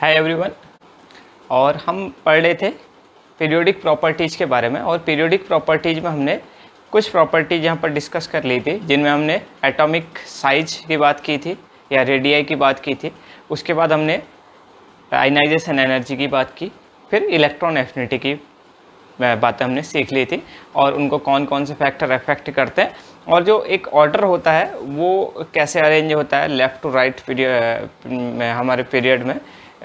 Hi everyone. और हम पढ़ रहे थे पीरियोडिक प्रॉपर्टीज़ के बारे में, और पीरियोडिक प्रॉपर्टीज़ में हमने कुछ प्रॉपर्टीज़ यहाँ पर डिस्कस कर ली थी, जिनमें हमने एटॉमिक साइज की बात की थी या रेडियाई की बात की थी। उसके बाद हमने आयनाइजेशन एनर्जी की बात की, फिर इलेक्ट्रॉन एफिनिटी की बातें हमने सीख ली थी और उनको कौन कौन से फैक्टर अफेक्ट करते हैं, और जो एक ऑर्डर होता है वो कैसे अरेंज होता है लेफ़्ट टू राइट पीरियड में, हमारे पीरियड में,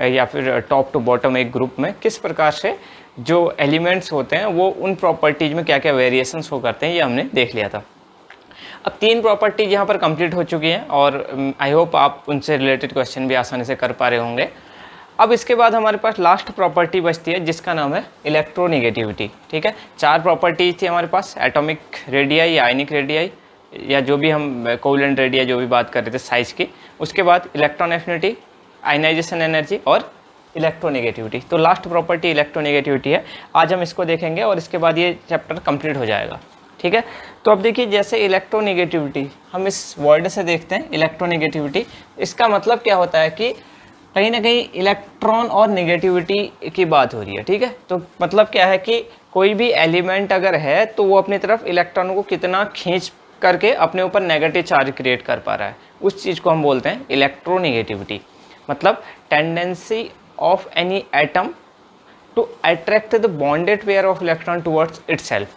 या फिर टॉप टू बॉटम एक ग्रुप में किस प्रकार से जो एलिमेंट्स होते हैं वो उन प्रॉपर्टीज़ में क्या क्या वेरिएशंस हो करते हैं, ये हमने देख लिया था। अब 3 प्रॉपर्टीज़ यहाँ पर कंप्लीट हो चुकी हैं और आई होप आप उनसे रिलेटेड क्वेश्चन भी आसानी से कर पा रहे होंगे। अब इसके बाद हमारे पास लास्ट प्रॉपर्टी बचती है जिसका नाम है इलेक्ट्रोनेगेटिविटी। ठीक है, 4 प्रॉपर्टीज थी हमारे पास, एटॉमिक रेडियाई या आयनिक रेडियाई या जो भी हम कोवेलेंट रेडियाई जो भी बात कर रहे थे साइज की, उसके बाद इलेक्ट्रॉन एफिनिटी, आयनाइजेशन एनर्जी और इलेक्ट्रोनेगेटिविटी। तो लास्ट प्रॉपर्टी इलेक्ट्रोनेगेटिविटी है, आज हम इसको देखेंगे और इसके बाद ये चैप्टर कंप्लीट हो जाएगा। ठीक है, तो अब देखिए जैसे इलेक्ट्रोनेगेटिविटी हम इस वर्ड से देखते हैं, इलेक्ट्रोनेगेटिविटी इसका मतलब क्या होता है कि कहीं ना कहीं इलेक्ट्रॉन और नेगेटिविटी की बात हो रही है। ठीक है, तो मतलब क्या है कि कोई भी एलिमेंट अगर है तो वो अपनी तरफ इलेक्ट्रॉनों को कितना खींच करके अपने ऊपर नेगेटिव चार्ज क्रिएट कर पा रहा है, उस चीज़ को हम बोलते हैं इलेक्ट्रोनेगेटिविटी। मतलब tendency of any atom to attract the bonded pair of electron towards itself.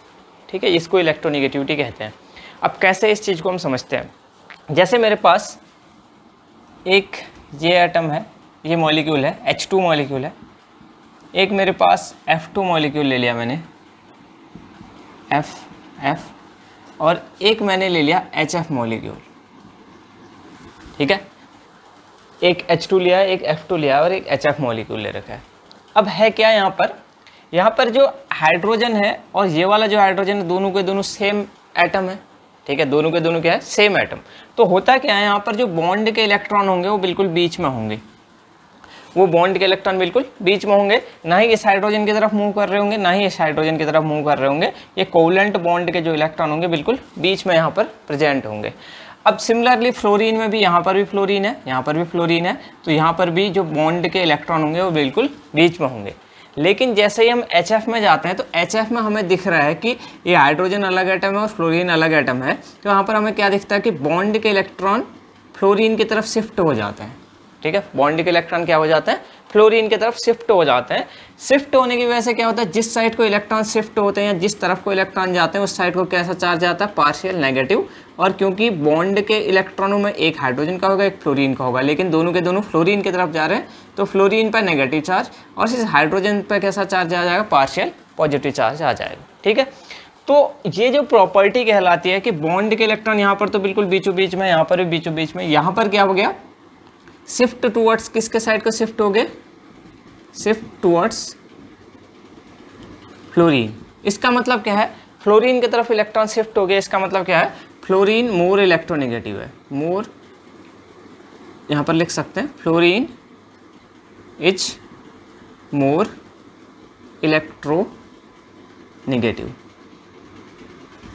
ठीक है, इसको इलेक्ट्रोनेगेटिविटी कहते हैं। अब कैसे इस चीज़ को हम समझते हैं, जैसे मेरे पास एक ये एटम है, ये मॉलिक्यूल है, H2 मॉलिक्यूल है, एक मेरे पास F2 मॉलिक्यूल ले लिया मैंने, F, और एक मैंने ले लिया HF मॉलिक्यूल। ठीक है, एक H2 लिया है, एक F2 लिया है और एक HF मॉलिक्यूल ले रखा है। अब है क्या यहाँ पर जो हाइड्रोजन है और ये वाला जो हाइड्रोजन है, दोनों के दोनों सेम एटम है। ठीक है, दोनों के दोनों क्या है, सेम एटम। तो होता क्या है, यहाँ पर जो बॉन्ड के इलेक्ट्रॉन होंगे वो बिल्कुल बीच में होंगे, वो बॉन्ड के इलेक्ट्रॉन बिल्कुल बीच में होंगे, ना ही इस हाइड्रोजन की तरफ मूव कर रहे होंगे, ना ही इस हाइड्रोजन की तरफ मूव कर रहे होंगे। ये कोवेलेंट बॉन्ड के जो इलेक्ट्रॉन होंगे बिल्कुल बीच में यहाँ पर प्रेजेंट होंगे। अब सिमिलरली फ्लोरीन में भी, यहाँ पर भी फ्लोरीन है, यहाँ पर भी फ्लोरीन है, तो यहाँ पर भी जो बॉन्ड के इलेक्ट्रॉन होंगे वो बिल्कुल बीच में होंगे। लेकिन जैसे ही हम HF में जाते हैं तो HF में हमें दिख रहा है कि ये हाइड्रोजन अलग एटम है और फ्लोरीन अलग एटम है, तो यहाँ पर हमें क्या दिखता है कि बॉन्ड के इलेक्ट्रॉन फ्लोरीन की तरफ शिफ्ट हो जाते हैं। ठीक है, बॉन्ड के इलेक्ट्रॉन क्या हो जाते हैं, फ्लोरीन की तरफ शिफ्ट हो जाते हैं। शिफ्ट होने की वजह से क्या होता है, जिस साइड को इलेक्ट्रॉन शिफ्ट होते हैं या जिस तरफ को इलेक्ट्रॉन जाते हैं उस साइड को कैसा चार्ज आता है, पार्शियल नेगेटिव। और क्योंकि बॉन्ड के इलेक्ट्रॉनों में एक हाइड्रोजन का होगा, एक फ्लोरीन का होगा, लेकिन दोनों के दोनों फ्लोरीन की तरफ जा रहे हैं, तो फ्लोरीन पर नेगेटिव चार्ज और इस हाइड्रोजन पर कैसा चार्ज आ जाएगा, पार्शियल पॉजिटिव चार्ज आ जाएगा। ठीक है, तो ये जो प्रॉपर्टी कहलाती है कि बॉन्ड के इलेक्ट्रॉन यहाँ पर तो बिल्कुल बीचों बीच में, यहाँ पर भी बीचों बीच में, यहाँ पर क्या हो गया, शिफ्ट टूवर्ड्स किसके साइड को शिफ्ट हो गए, शिफ्ट टूवर्ड्स फ्लोरीन। इसका मतलब क्या है, फ्लोरीन की तरफ इलेक्ट्रॉन शिफ्ट हो गए, इसका मतलब क्या है, फ्लोरीन मोर इलेक्ट्रोनेगेटिव है, मोर, यहां पर लिख सकते हैं फ्लोरीन इज मोर इलेक्ट्रोनेगेटिव।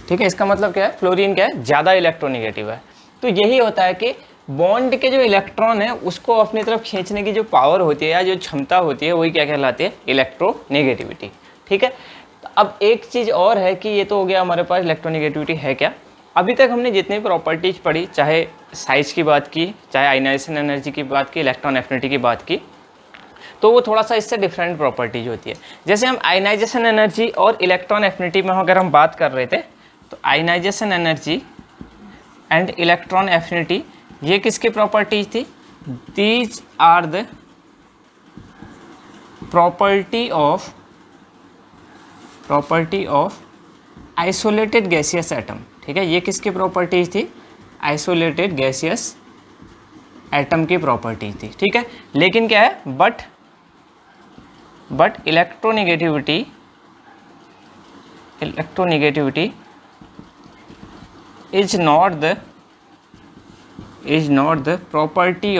ठीक है, इसका मतलब क्या है, फ्लोरीन क्या है, ज़्यादा इलेक्ट्रोनेगेटिव है। तो यही होता है कि बॉन्ड के जो इलेक्ट्रॉन है उसको अपनी तरफ खींचने की जो पावर होती है या जो क्षमता होती है वही क्या कहलाती है, इलेक्ट्रोनेगेटिविटी। ठीक है, तो अब एक चीज़ और है कि ये तो हो गया हमारे पास इलेक्ट्रोनेगेटिविटी है क्या। अभी तक हमने जितनी प्रॉपर्टीज पढ़ी, चाहे साइज की बात की, चाहे आयनाइजेशन एनर्जी की बात की, इलेक्ट्रॉन एफिनिटी की बात की, तो वो थोड़ा सा इससे डिफरेंट प्रॉपर्टीज होती है। जैसे हम आयनाइजेशन एनर्जी और इलेक्ट्रॉन एफिनिटी में अगर हम बात कर रहे थे, तो ionisation energy and electron affinity ये किसकी प्रॉपर्टीज थी, these are the property of isolated gaseous atom. ठीक है, ये किसकी प्रॉपर्टीज थी, आइसोलेटेड गैसियस एटम की प्रॉपर्टीज थी। ठीक है, लेकिन क्या है, but electronegativity is not the property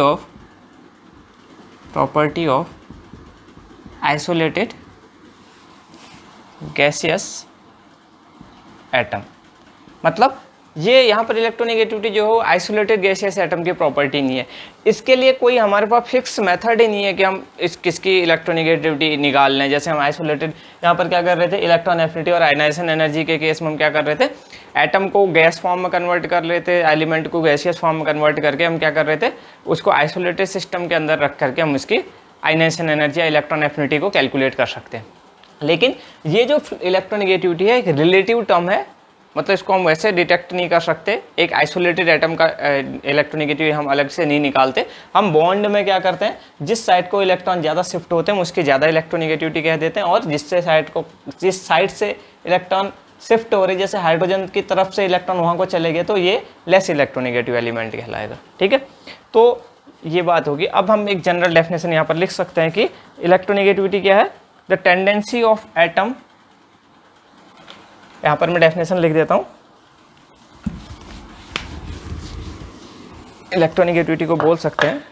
of isolated gaseous atom. मतलब ये यहाँ पर इलेक्ट्रोनेगेटिविटी जो हो आइसोलेटेड गैसियस एटम की प्रॉपर्टी नहीं है। इसके लिए कोई हमारे पास फिक्स मेथड ही नहीं है कि हम किसकी इलेक्ट्रोनेगेटिविटी निकाल लें। जैसे हम आइसोलेटेड यहाँ पर क्या कर रहे थे, इलेक्ट्रॉन एफिनिटी और आयनाइजेशन एनर्जी के केस में हम क्या कर रहे थे, एटम को गैस फॉर्म में कन्वर्ट कर रहे थे, एलिमेंट को गैसियस फॉर्म में कन्वर्ट करके हम क्या कर रहे थे, उसको आइसोलेटेड सिस्टम के अंदर रख करके हम इसकी आयनाइजेशन एनर्जी या इलेक्ट्रॉन एफिनिटी को कैलकुलेट कर सकते हैं। लेकिन ये जो इलेक्ट्रोनेगेटिविटी है एक रिलेटिव टर्म है, मतलब इसको हम वैसे डिटेक्ट नहीं कर सकते। एक आइसोलेटेड एटम का इलेक्ट्रोनेगेटिविटी हम अलग से नहीं निकालते। हम बॉन्ड में क्या करते हैं, जिस साइड को इलेक्ट्रॉन ज़्यादा शिफ्ट होते हैं उसकी ज़्यादा इलेक्ट्रोनेगेटिविटी कह देते हैं, और जिस साइड से इलेक्ट्रॉन शिफ्ट हो रही, जैसे हाइड्रोजन की तरफ से इलेक्ट्रॉन वहाँ को चले गए तो ये लेस इलेक्ट्रोनेगेटिव एलिमेंट कहलाएगा। ठीक है, तो ये बात होगी। अब हम एक जनरल डेफिनेशन यहाँ पर लिख सकते हैं कि इलेक्ट्रोनेगेटिविटी क्या है, द टेंडेंसी ऑफ एटम, यहाँ पर मैं डेफिनेशन लिख देता हूँ, इलेक्ट्रोनेगेटिविटी को बोल सकते हैं,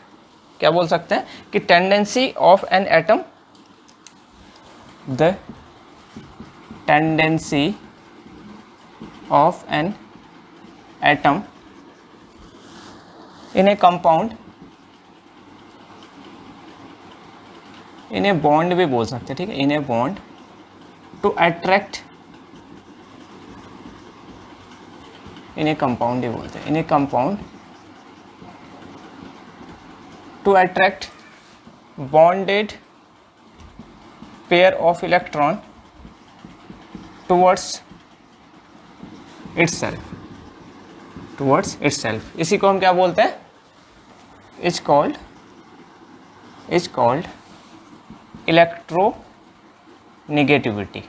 क्या बोल सकते हैं कि tendency of an atom, the tendency of an atom in a compound, in a bond भी बोल सकते हैं, ठीक है, in a bond to attract, in a compound ही बोलते हैं, in a compound to attract bonded pair of electron towards itself, इसी को हम क्या बोलते हैं, इज कॉल्ड इलेक्ट्रोनेगेटिविटी।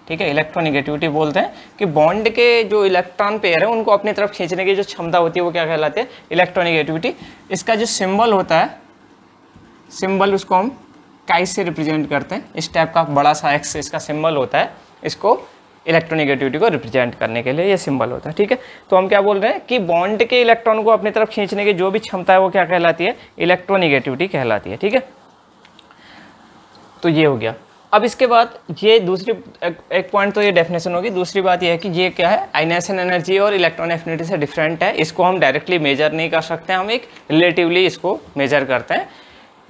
ठीक है, इलेक्ट्रोनेगेटिविटी बोलते हैं कि बॉन्ड के जो इलेक्ट्रॉन पेयर है उनको अपनी तरफ खींचने की जो क्षमता होती है वो क्या कहलाती है, इलेक्ट्रोनेगेटिविटी। इसका जो सिंबल होता है, सिंबल उसको हम काई से रिप्रेजेंट करते हैं, इस टाइप का बड़ा सा एक्स इसका सिंबल होता है, इसको इलेक्ट्रोनेगेटिविटी को रिप्रेजेंट करने के लिए ये सिंबल होता है। ठीक है, तो हम क्या बोल रहे हैं कि बॉन्ड के इलेक्ट्रॉन को अपनी तरफ खींचने की जो भी क्षमता है वो क्या कहलाती है, इलेक्ट्रोनेगेटिविटी कहलाती है। ठीक है, तो ये हो गया। अब इसके बाद ये दूसरी एक पॉइंट तो ये डेफिनेशन होगी, दूसरी बात ये है कि ये क्या है, आयनाइजेशन एनर्जी और इलेक्ट्रॉन एफिनिटी से डिफरेंट है, इसको हम डायरेक्टली मेजर नहीं कर सकते, हम एक रिलेटिवली इसको मेजर करते हैं।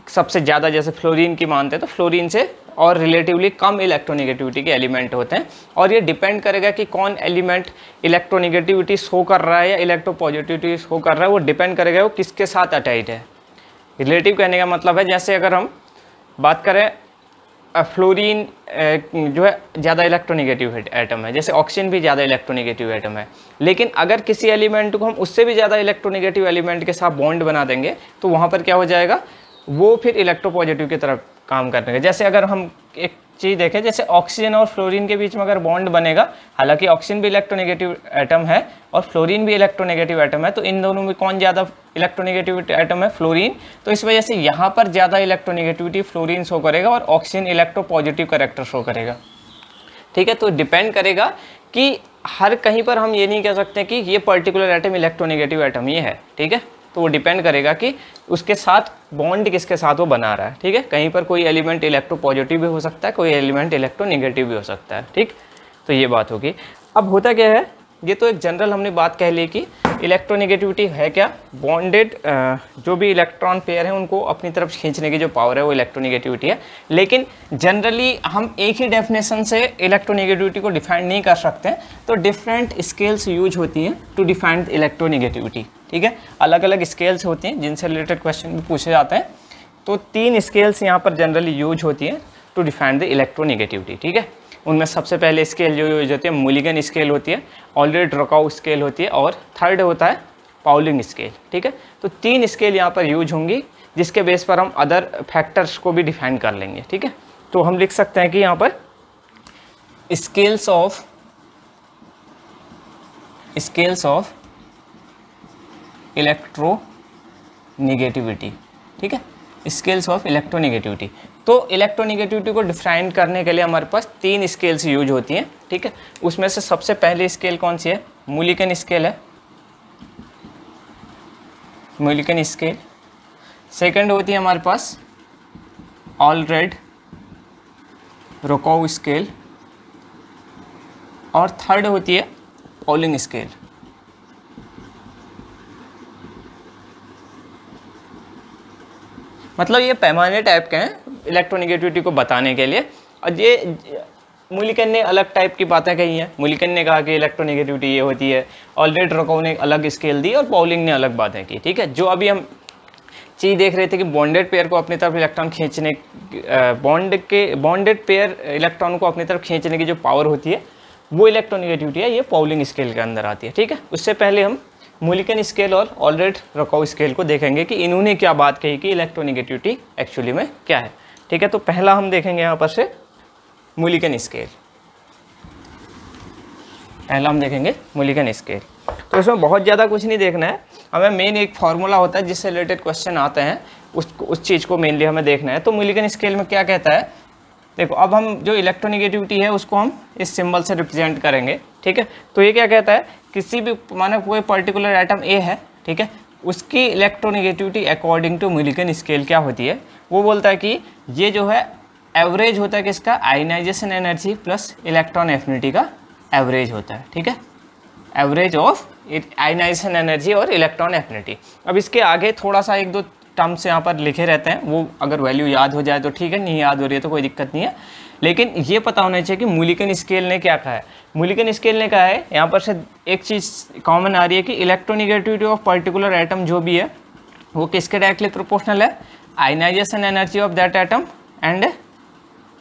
सबसे ज़्यादा जैसे फ्लोरीन की मानते हैं तो फ्लोरीन से और रिलेटिवली कम इलेक्ट्रोनेगेटिविटी के एलिमेंट होते हैं, और ये डिपेंड करेगा कि कौन एलिमेंट इलेक्ट्रोनेगेटिविटी शो कर रहा है या इलेक्ट्रोपॉजिटिविटी शो कर रहा है, वो डिपेंड करेगा वो किसके साथ अटैच्ड है। रिलेटिव कहने का मतलब है, जैसे अगर हम बात करें फ्लोरीन जो है ज़्यादा इलेक्ट्रोनेगेटिव एटम है, जैसे ऑक्सीजन भी ज़्यादा इलेक्ट्रोनेगेटिव एटम है, लेकिन अगर किसी एलिमेंट को हम उससे भी ज़्यादा इलेक्ट्रोनेगेटिव एलिमेंट के साथ बॉन्ड बना देंगे तो वहाँ पर क्या हो जाएगा, वो फिर इलेक्ट्रोपॉजिटिव की तरफ काम करने का। जैसे अगर हम एक चीज़ देखें, जैसे ऑक्सीजन और फ्लोरीन के बीच में अगर बॉन्ड बनेगा, हालांकि ऑक्सीजन भी इलेक्ट्रोनेगेटिव एटम है और फ्लोरीन भी इलेक्ट्रोनेगेटिव एटम है, तो इन दोनों में कौन ज़्यादा इलेक्ट्रोनेगेटिव एटम है, फ्लोरीन। तो इस वजह से यहाँ पर ज़्यादा इलेक्ट्रोनेगेटिविटी फ्लोरीन शो करेगा और ऑक्सीजन इलेक्ट्रोपॉजिटिव कैरेक्टर शो करेगा। ठीक है, तो डिपेंड करेगा कि हर कहीं पर हम ये नहीं कह सकते कि ये पर्टिकुलर एटम इलेक्ट्रोनेगेटिव एटम ये है। ठीक है, तो वो डिपेंड करेगा कि उसके साथ बॉन्ड किसके साथ वो बना रहा है। ठीक है, कहीं पर कोई एलिमेंट इलेक्ट्रोपॉजिटिव भी हो सकता है, कोई एलिमेंट इलेक्ट्रोनेगेटिव भी हो सकता है। ठीक, तो ये बात होगी। अब होता क्या है, ये तो एक जनरल हमने बात कह ली कि इलेक्ट्रोनेगेटिविटी है क्या, बॉन्डेड जो भी इलेक्ट्रॉन पेयर है उनको अपनी तरफ खींचने की जो पावर है वो इलेक्ट्रोनेगेटिविटी है। लेकिन जनरली हम एक ही डेफिनेशन से इलेक्ट्रोनेगेटिविटी को डिफाइन नहीं कर सकते, तो डिफरेंट स्केल्स यूज होती हैं टू डिफाइन इलेक्ट्रोनेगेटिविटी। ठीक है, अलग अलग स्केल्स होती हैं जिनसे रिलेटेड क्वेश्चन भी पूछे जाते हैं। तो 3 स्केल्स यहाँ पर जनरली यूज होती हैं टू डिफाइन द इलेक्ट्रोनेगेटिविटी। ठीक है, उनमें सबसे पहले स्केल जो यूज होती है मुलिगन स्केल होती है, ऑलरेडी-ड्रोकाउ स्केल होती है, और थर्ड होता है पाउलिंग स्केल। ठीक है, तो 3 स्केल यहाँ पर यूज होंगी, जिसके बेस पर हम अदर फैक्टर्स को भी डिफाइन कर लेंगे। ठीक है, तो हम लिख सकते हैं कि यहाँ पर स्केल्स ऑफ इलेक्ट्रोनेगेटिविटी। ठीक है, स्केल्स ऑफ इलेक्ट्रोनेगेटिविटी। तो इलेक्ट्रोनेगेटिविटी को डिफाइन करने के लिए हमारे पास 3 स्केल्स यूज होती हैं। ठीक है, उसमें से सबसे पहली स्केल कौन सी है, मुलिकन स्केल है, मुलिकन स्केल। सेकंड होती है हमारे पास ऑलरेडी-ड्रोकाउ स्केल, और थर्ड होती है पाउलिंग स्केल। मतलब ये पैमाने टाइप के हैं इलेक्ट्रोनेगेटिविटी को बताने के लिए। और ये मुलिकन ने अलग टाइप की बातें कही हैं। मुलिकन ने कहा कि इलेक्ट्रोनेगेटिविटी ये होती है, ऑलरेडी रकोव ने अलग स्केल दी और पाउलिंग ने अलग बातें की, ठीक है। जो अभी हम चीज़ देख रहे थे कि बॉन्डेड पेयर को अपनी तरफ इलेक्ट्रॉन खींचने, बॉन्डेड पेयर इलेक्ट्रॉन को अपनी तरफ खींचने की जो पावर होती है वो इलेक्ट्रोनेगेटिविटी है, ये पाउलिंग स्केल के अंदर आती है, ठीक है। उससे पहले हम मुलिकन स्केल और ऑलरेडी रकोव स्केल को देखेंगे कि इन्होंने क्या बात कही कि इलेक्ट्रोनेगेटिविटी एक्चुअली में क्या है, ठीक है। तो पहला हम देखेंगे यहाँ पर से मुलिकन स्केल। पहला हम देखेंगे मुलिकन स्केल। तो इसमें बहुत ज़्यादा कुछ नहीं देखना है, हमें मेन एक फार्मूला होता है जिससे रिलेटेड क्वेश्चन आते हैं, उस चीज़ को मेनली हमें देखना है। तो मुलिकन स्केल में क्या कहता है, देखो अब हम जो इलेक्ट्रोनेगेटिविटी है उसको हम इस सिंबल से रिप्रेजेंट करेंगे, ठीक है। तो ये क्या कहता है, किसी भी माना कोई पर्टिकुलर एटम ए है, ठीक है, उसकी electronegativity according to Mulliken scale क्या होती है, वो बोलता है कि ये जो है एवरेज होता है किसका, ionisation energy plus electron affinity का एवरेज होता है, ठीक है। एवरेज ऑफ आयनाइजेशन एनर्जी और इलेक्ट्रॉन एफिनिटी। अब इसके आगे थोड़ा सा एक दो टर्म्स यहाँ पर लिखे रहते हैं, वो अगर वैल्यू याद हो जाए तो ठीक है, नहीं याद हो रही है तो कोई दिक्कत नहीं है। लेकिन ये पता होना चाहिए कि मुलिकन स्केल ने क्या कहा है। मुलिकन स्केल ने कहा है यहाँ पर से एक चीज़ कॉमन आ रही है कि इलेक्ट्रोनेगेटिविटी ऑफ पर्टिकुलर एटम जो भी है वो किसके डायरेक्टली प्रोपोर्शनल है, ionisation energy of that atom and,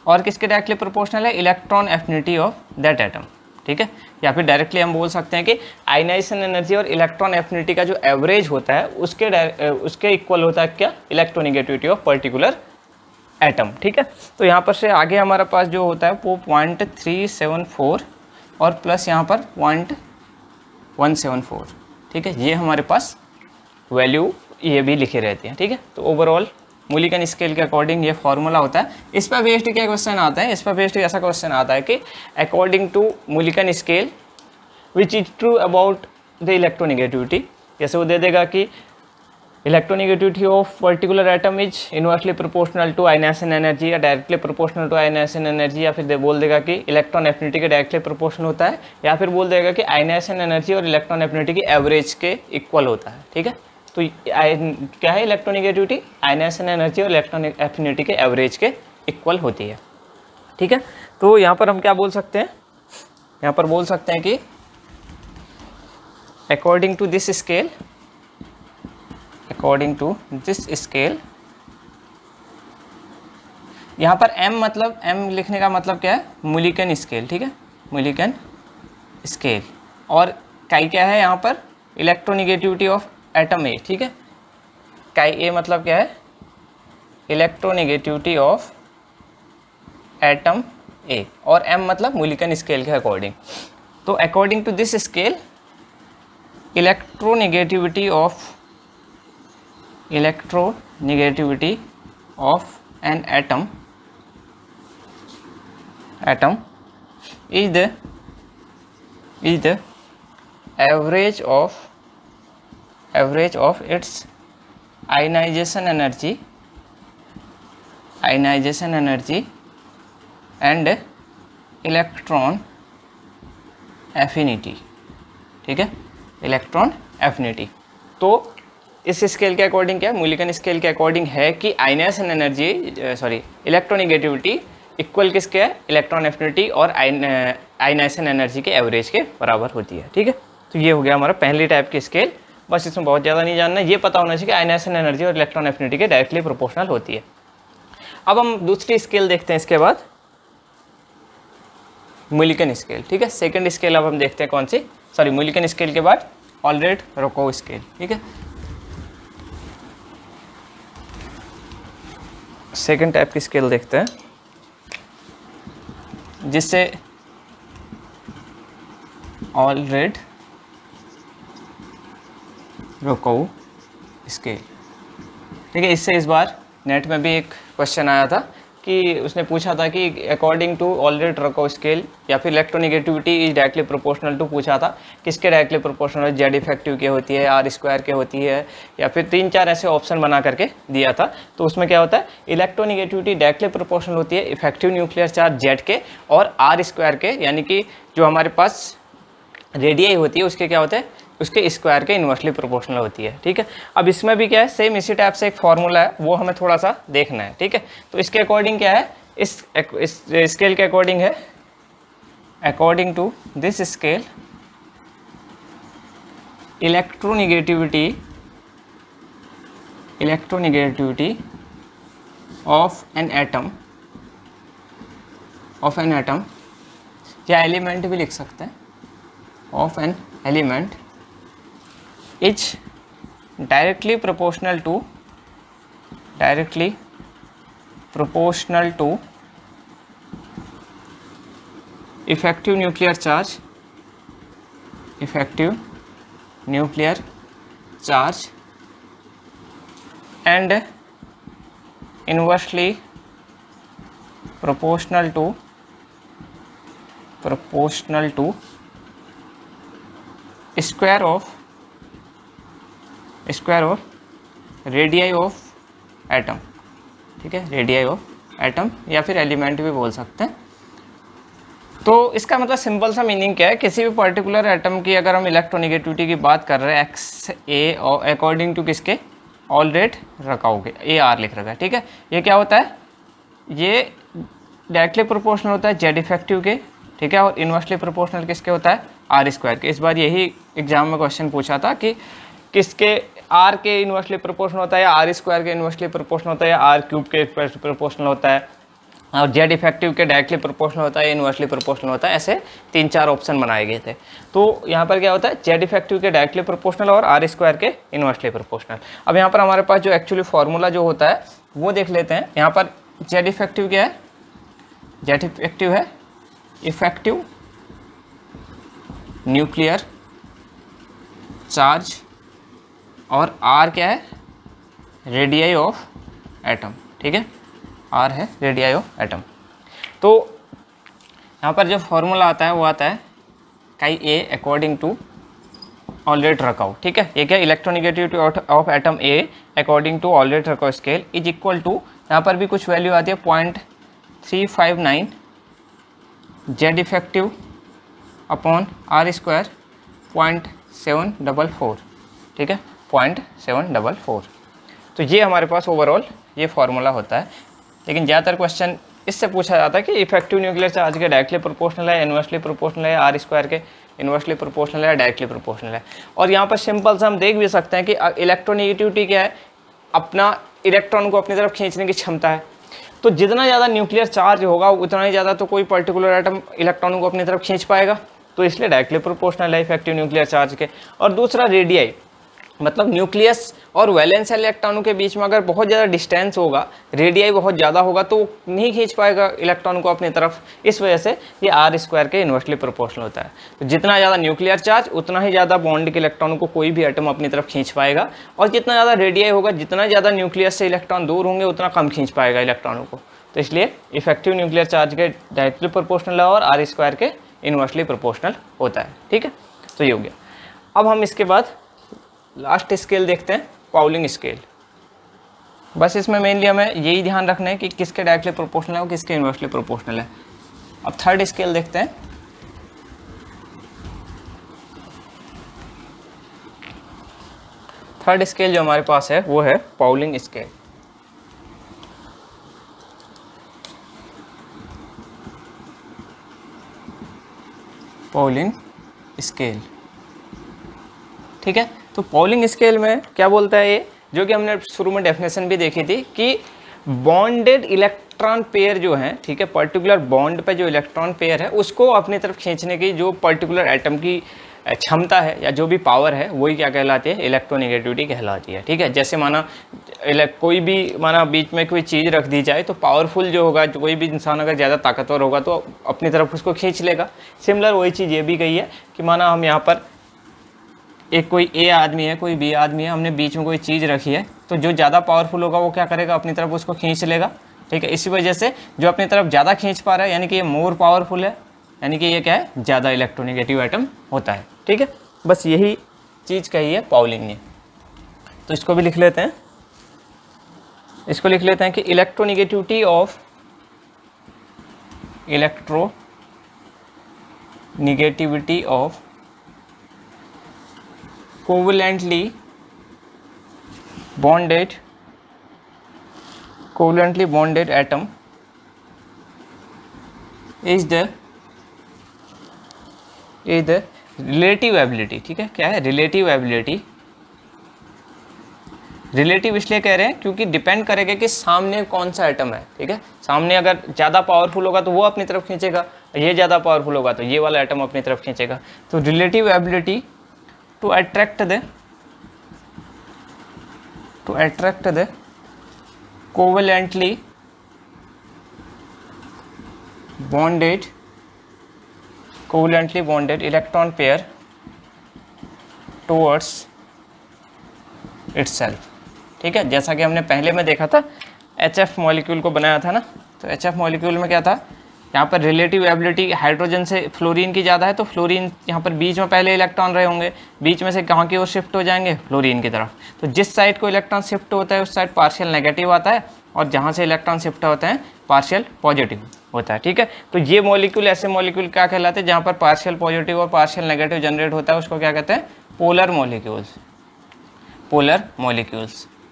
और किसके डायरेक्टली प्रोपोर्शनल है, electron affinity of that atom, ठीक है। या फिर डायरेक्टली हम बोल सकते हैं कि आयनाइजेशन एनर्जी और इलेक्ट्रॉन एफिनिटी का जो एवरेज होता है उसके इक्वल होता है क्या, इलेक्ट्रोनेगेटिविटी ऑफ पर्टिकुलर एटम, ठीक है। तो यहाँ पर से आगे हमारे पास जो होता है वो 0.374 और प्लस यहाँ पर 0.174, ठीक है। ये हमारे पास वैल्यू ये भी लिखे रहती हैं, ठीक है। तो ओवरऑल मुलिकन स्केल के अकॉर्डिंग ये फॉर्मूला होता है। इस पर बेस्ड क्या क्वेश्चन आता है, इस पर बेस्ड ऐसा क्वेश्चन आता है कि according to Mulliken scale which is true about the electronegativity. जैसे वो दे देगा कि electronegativity of particular atom is inversely proportional to ionisation energy या directly proportional to ionisation energy, या फिर बोल देगा कि इलेक्ट्रॉन एफिनिटी के डायरेक्टली प्रोपोर्शनल होता है, या फिर बोल देगा कि आयनाइजेशन एनर्जी और इलेक्ट्रॉन एफिनिटी की एवरेज के इक्वल होता है, ठीक है। तो क्या है इलेक्ट्रोनेगेटिविटी, आयनाइजेशन एनर्जी और इलेक्ट्रॉन एफिनिटी के एवरेज के इक्वल होती है, ठीक है। तो यहाँ पर हम क्या बोल सकते हैं, यहाँ पर बोल सकते हैं कि according to this scale, according to this scale, यहाँ पर m मतलब m लिखने का मतलब क्या है, मुलिकन स्केल, ठीक है, मुलिकन स्केल। और काई क्या है यहाँ पर, इलेक्ट्रोनेगेटिविटी ऑफ एटम ए, ठीक है। काई ए मतलब क्या है, इलेक्ट्रोनेगेटिविटी ऑफ एटम ए, और m मतलब मुलिकन स्केल के अकॉर्डिंग। तो according to this scale electronegativity of an atom is the average of its ionization energy and electron affinity, ठीक है, इलेक्ट्रॉन एफिनिटी। तो इस स्केल के अकॉर्डिंग क्या है, मुलिकन स्केल के अकॉर्डिंग है कि आयनाइजेशन एनर्जी इलेक्ट्रोनेगेटिविटी इक्वल किसके है, इलेक्ट्रॉन एफिनिटी और आयनाइजेशन एनर्जी के एवरेज के बराबर होती है, ठीक है। तो ये हो गया हमारा पहली टाइप की स्केल। बस इसमें बहुत ज़्यादा नहीं जानना, ये पता होना चाहिए कि आयनाइजेशन एनर्जी और इलेक्ट्रॉन एफिनिटी के डायरेक्टली प्रोपोर्शनल होती है। अब हम दूसरी स्केल देखते हैं इसके बाद, मुलिकन स्केल, ठीक है। सेकंड स्केल अब हम देखते हैं कौन सी, मुलिकन स्केल के बाद ऑलरेडी रकोव स्केल, ठीक है। सेकंड टाइप की स्केल देखते हैं जिससे ऑलरेडी रकोव स्केल, ठीक है। इससे इस बार नेट में भी एक क्वेश्चन आया था कि उसने पूछा था कि according to Allred Rochow scale या फिर electronegativity is directly proportional to, पूछा था किसके डायरेक्टली प्रोपोर्शनल, जेड इफेक्टिव के होती है, आर स्क्वायर के होती है, या फिर 3-4 ऐसे ऑप्शन बना करके दिया था। तो उसमें क्या होता है, इलेक्ट्रोनेगेटिविटी डायरेक्टली प्रोपोर्शनल होती है इफेक्टिव न्यूक्लियर चार्ज जेड के और आर स्क्वायर के, यानी कि जो हमारे पास रेडियाई होती है उसके क्या होते हैं, उसके स्क्वायर के इन्वर्सली प्रोपोर्शनल होती है। ठीक है, अब इसमें भी क्या है, सेम इसी टाइप से एक फॉर्मूला है, वो हमें थोड़ा सा देखना है। ठीक है, तो इसके अकॉर्डिंग क्या है, इस स्केल के अकॉर्डिंग है, according to this scale electronegativity of an atom या एलिमेंट भी लिख सकते हैं, of an element is directly proportional to effective nuclear charge and inversely proportional to square of radii of atom। ठीक है, रेडियाई ऑफ एटम या फिर element भी बोल सकते हैं। तो इसका मतलब सिंपल सा मीनिंग क्या है, किसी भी पर्टिकुलर एटम की अगर हम इलेक्ट्रोनेगेटिविटी की बात कर रहे हैं एक्स ए और अकॉर्डिंग टू किसके, ऑलरेडी रखा होगा, ए आर लिख रखा है। ठीक है, ये क्या होता है, ये डायरेक्टली प्रोपोर्शनल होता है जेड इफेक्टिव के। ठीक है, और इन्वर्सली प्रोपोर्शनल किसके होता है, आर स्क्वायर के। इस बार यही एग्जाम में क्वेश्चन पूछा था कि किसके आर के इन्वर्सली प्रोपोर्शनल होता है, या आर स्क्वायर के इन्वर्सली प्रोपोर्शनल होता है, या आर क्यूब के प्रोपोर्शनल होता है, और जेड इफेक्टिव के डायरेक्टली प्रोपोर्शनल होता है, इन्वर्सली प्रोपोर्शनल होता है। ऐसे 3-4 ऑप्शन बनाए गए थे। तो यहाँ पर क्या होता है, जेड इफेक्टिव के डायरेक्टली प्रोपोर्शनल और आर स्क्वायर के इन्वर्सली प्रोपोर्शनल। अब यहाँ पर हमारे पास जो एक्चुअली फार्मूला जो होता है वो देख लेते हैं। यहाँ पर जेड इफेक्टिव क्या है, जेड इफेक्टिव है इफेक्टिव न्यूक्लियर चार्ज, और आर क्या है, रेडियाई ऑफ एटम। ठीक है, आर है रेडियाई ऑफ एटम। तो यहाँ पर जो फॉर्मूला आता है वो आता है काई A according to Allred Rochow. ठीक है, ये क्या, electronegativity of atom A according to Allred Rochow scale is equal to, यहाँ पर भी कुछ वैल्यू आती है 0.359 Z effective upon R square 0.744। ठीक है, 0.744। तो ये हमारे पास ओवरऑल ये फार्मूला होता है। लेकिन ज़्यादातर क्वेश्चन इससे पूछा जाता है कि इफेक्टिव न्यूक्लियर चार्ज के डायरेक्टली प्रोपोर्शनल है, इन्वर्सली प्रोपोर्शनल है, आर स्क्वायर के इन्वर्सली प्रोपोर्शनल है, डायरेक्टली प्रोपोर्शनल है। और यहाँ पर सिंपल से हम देख भी सकते हैं कि इलेक्ट्रोनेगेटिविटी क्या है, अपना इलेक्ट्रॉन को अपनी तरफ खींचने की क्षमता है। तो जितना ज़्यादा न्यूक्लियर चार्ज होगा उतना ही ज़्यादा तो कोई पर्टिकुलर एटम इलेक्ट्रॉन को अपनी तरफ खींच पाएगा, तो इसलिए डायरेक्टली प्रोपोर्शनल है इफेक्टिव न्यूक्लियर चार्ज के। और दूसरा रेडियाई, मतलब न्यूक्लियस और वैलेंस इलेक्ट्रॉनों के बीच में अगर बहुत ज़्यादा डिस्टेंस होगा, रेडियाई बहुत ज़्यादा होगा, तो नहीं खींच पाएगा इलेक्ट्रॉन को अपनी तरफ। इस वजह से ये आर स्क्वायर के इन्वर्सली प्रोपोर्शनल होता है। तो जितना ज़्यादा न्यूक्लियर चार्ज उतना ही ज़्यादा बॉन्ड के इलेक्ट्रॉन को कोई भी एटम अपनी तरफ खींच पाएगा, और जितना ज़्यादा रेडियाई होगा, जितना ज़्यादा न्यूक्लियस से इलेक्ट्रॉन दूर होंगे उतना कम खींच पाएगा इलेक्ट्रॉनों को। तो इसलिए इफेक्टिव न्यूक्लियर चार्ज के डायरेक्टली प्रोपोर्शनल है और आर स्क्वायर के इन्वर्सली प्रोपोर्शनल होता है। ठीक है, तो ये हो गया। अब हम इसके बाद लास्ट स्केल देखते हैं, पाउलिंग स्केल। बस इसमें मेनली हमें यही ध्यान रखना है कि किसके डायरेक्टली प्रोपोर्शनल है और किसके इन्वर्सली प्रोपोर्शनल है। अब थर्ड स्केल देखते हैं। थर्ड स्केल जो हमारे पास है वो है पाउलिंग स्केल। पाउलिंग स्केल, ठीक है। तो पाउलिंग स्केल में क्या बोलता है ये, जो कि हमने शुरू में डेफिनेशन भी देखी थी कि बॉन्डेड इलेक्ट्रॉन पेयर जो है, ठीक है, पर्टिकुलर बॉन्ड पे जो इलेक्ट्रॉन पेयर है उसको अपनी तरफ खींचने की जो पर्टिकुलर एटम की क्षमता है या जो भी पावर है वही क्या कहलाती है, इलेक्ट्रोनेगेटिविटी कहलाती है। ठीक है, जैसे माना कोई भी माना बीच में कोई चीज़ रख दी जाए तो पावरफुल जो होगा, जो कोई भी इंसान अगर ज़्यादा ताकतवर होगा तो अपनी तरफ उसको खींच लेगा। सिमिलर वही चीज़ ये भी कही है कि माना हम यहाँ पर एक कोई ए आदमी है, कोई बी आदमी है, हमने बीच में कोई चीज़ रखी है, तो जो ज़्यादा पावरफुल होगा वो क्या करेगा, अपनी तरफ उसको खींच लेगा। ठीक है, इसी वजह से जो अपनी तरफ ज़्यादा खींच पा रहा है यानी कि ये मोर पावरफुल है, यानी कि ये क्या है, ज़्यादा इलेक्ट्रोनेगेटिव एटम होता है। ठीक है, बस यही चीज़ कही है पाउलिंग ने। तो इसको भी लिख लेते हैं, इसको लिख लेते हैं कि electronegativity covalently bonded atom is the relative ability. ठीक है, क्या है रिलेटिव एबिलिटी? रिलेटिव इसलिए कह रहे हैं क्योंकि डिपेंड करेगा कि सामने कौन सा एटम है। ठीक है, सामने अगर ज़्यादा पावरफुल होगा तो वो अपनी तरफ खींचेगा, ये ज़्यादा पावरफुल होगा तो ये वाला एटम अपनी तरफ खींचेगा। तो relative ability to attract the covalently bonded electron pair towards itself। ठीक है, जैसा कि हमने पहले में देखा था HF मॉलिक्यूल को बनाया था ना, तो HF मॉलिक्यूल में क्या था, यहाँ पर रिलेटिव एबिलिटी हाइड्रोजन से फ्लोरीन की ज़्यादा है, तो फ्लोरीन यहाँ पर बीच में पहले इलेक्ट्रॉन रहे होंगे, बीच में से कहाँ की ओर शिफ्ट हो जाएंगे, फ्लोरीन की तरफ। तो जिस साइड को इलेक्ट्रॉन शिफ्ट होता है उस साइड पार्शियल नेगेटिव आता है, और जहाँ से इलेक्ट्रॉन शिफ्ट होते हैं पार्शियल पॉजिटिव होता है। ठीक है, तो ये मॉलिक्यूल ऐसे मॉलिक्यूल क्या कहलाते हैं, जहाँ पर पार्शियल पॉजिटिव और पार्शियल नेगेटिव जनरेट होता है, उसको क्या कहते हैं, पोलर मॉलिक्यूल्स।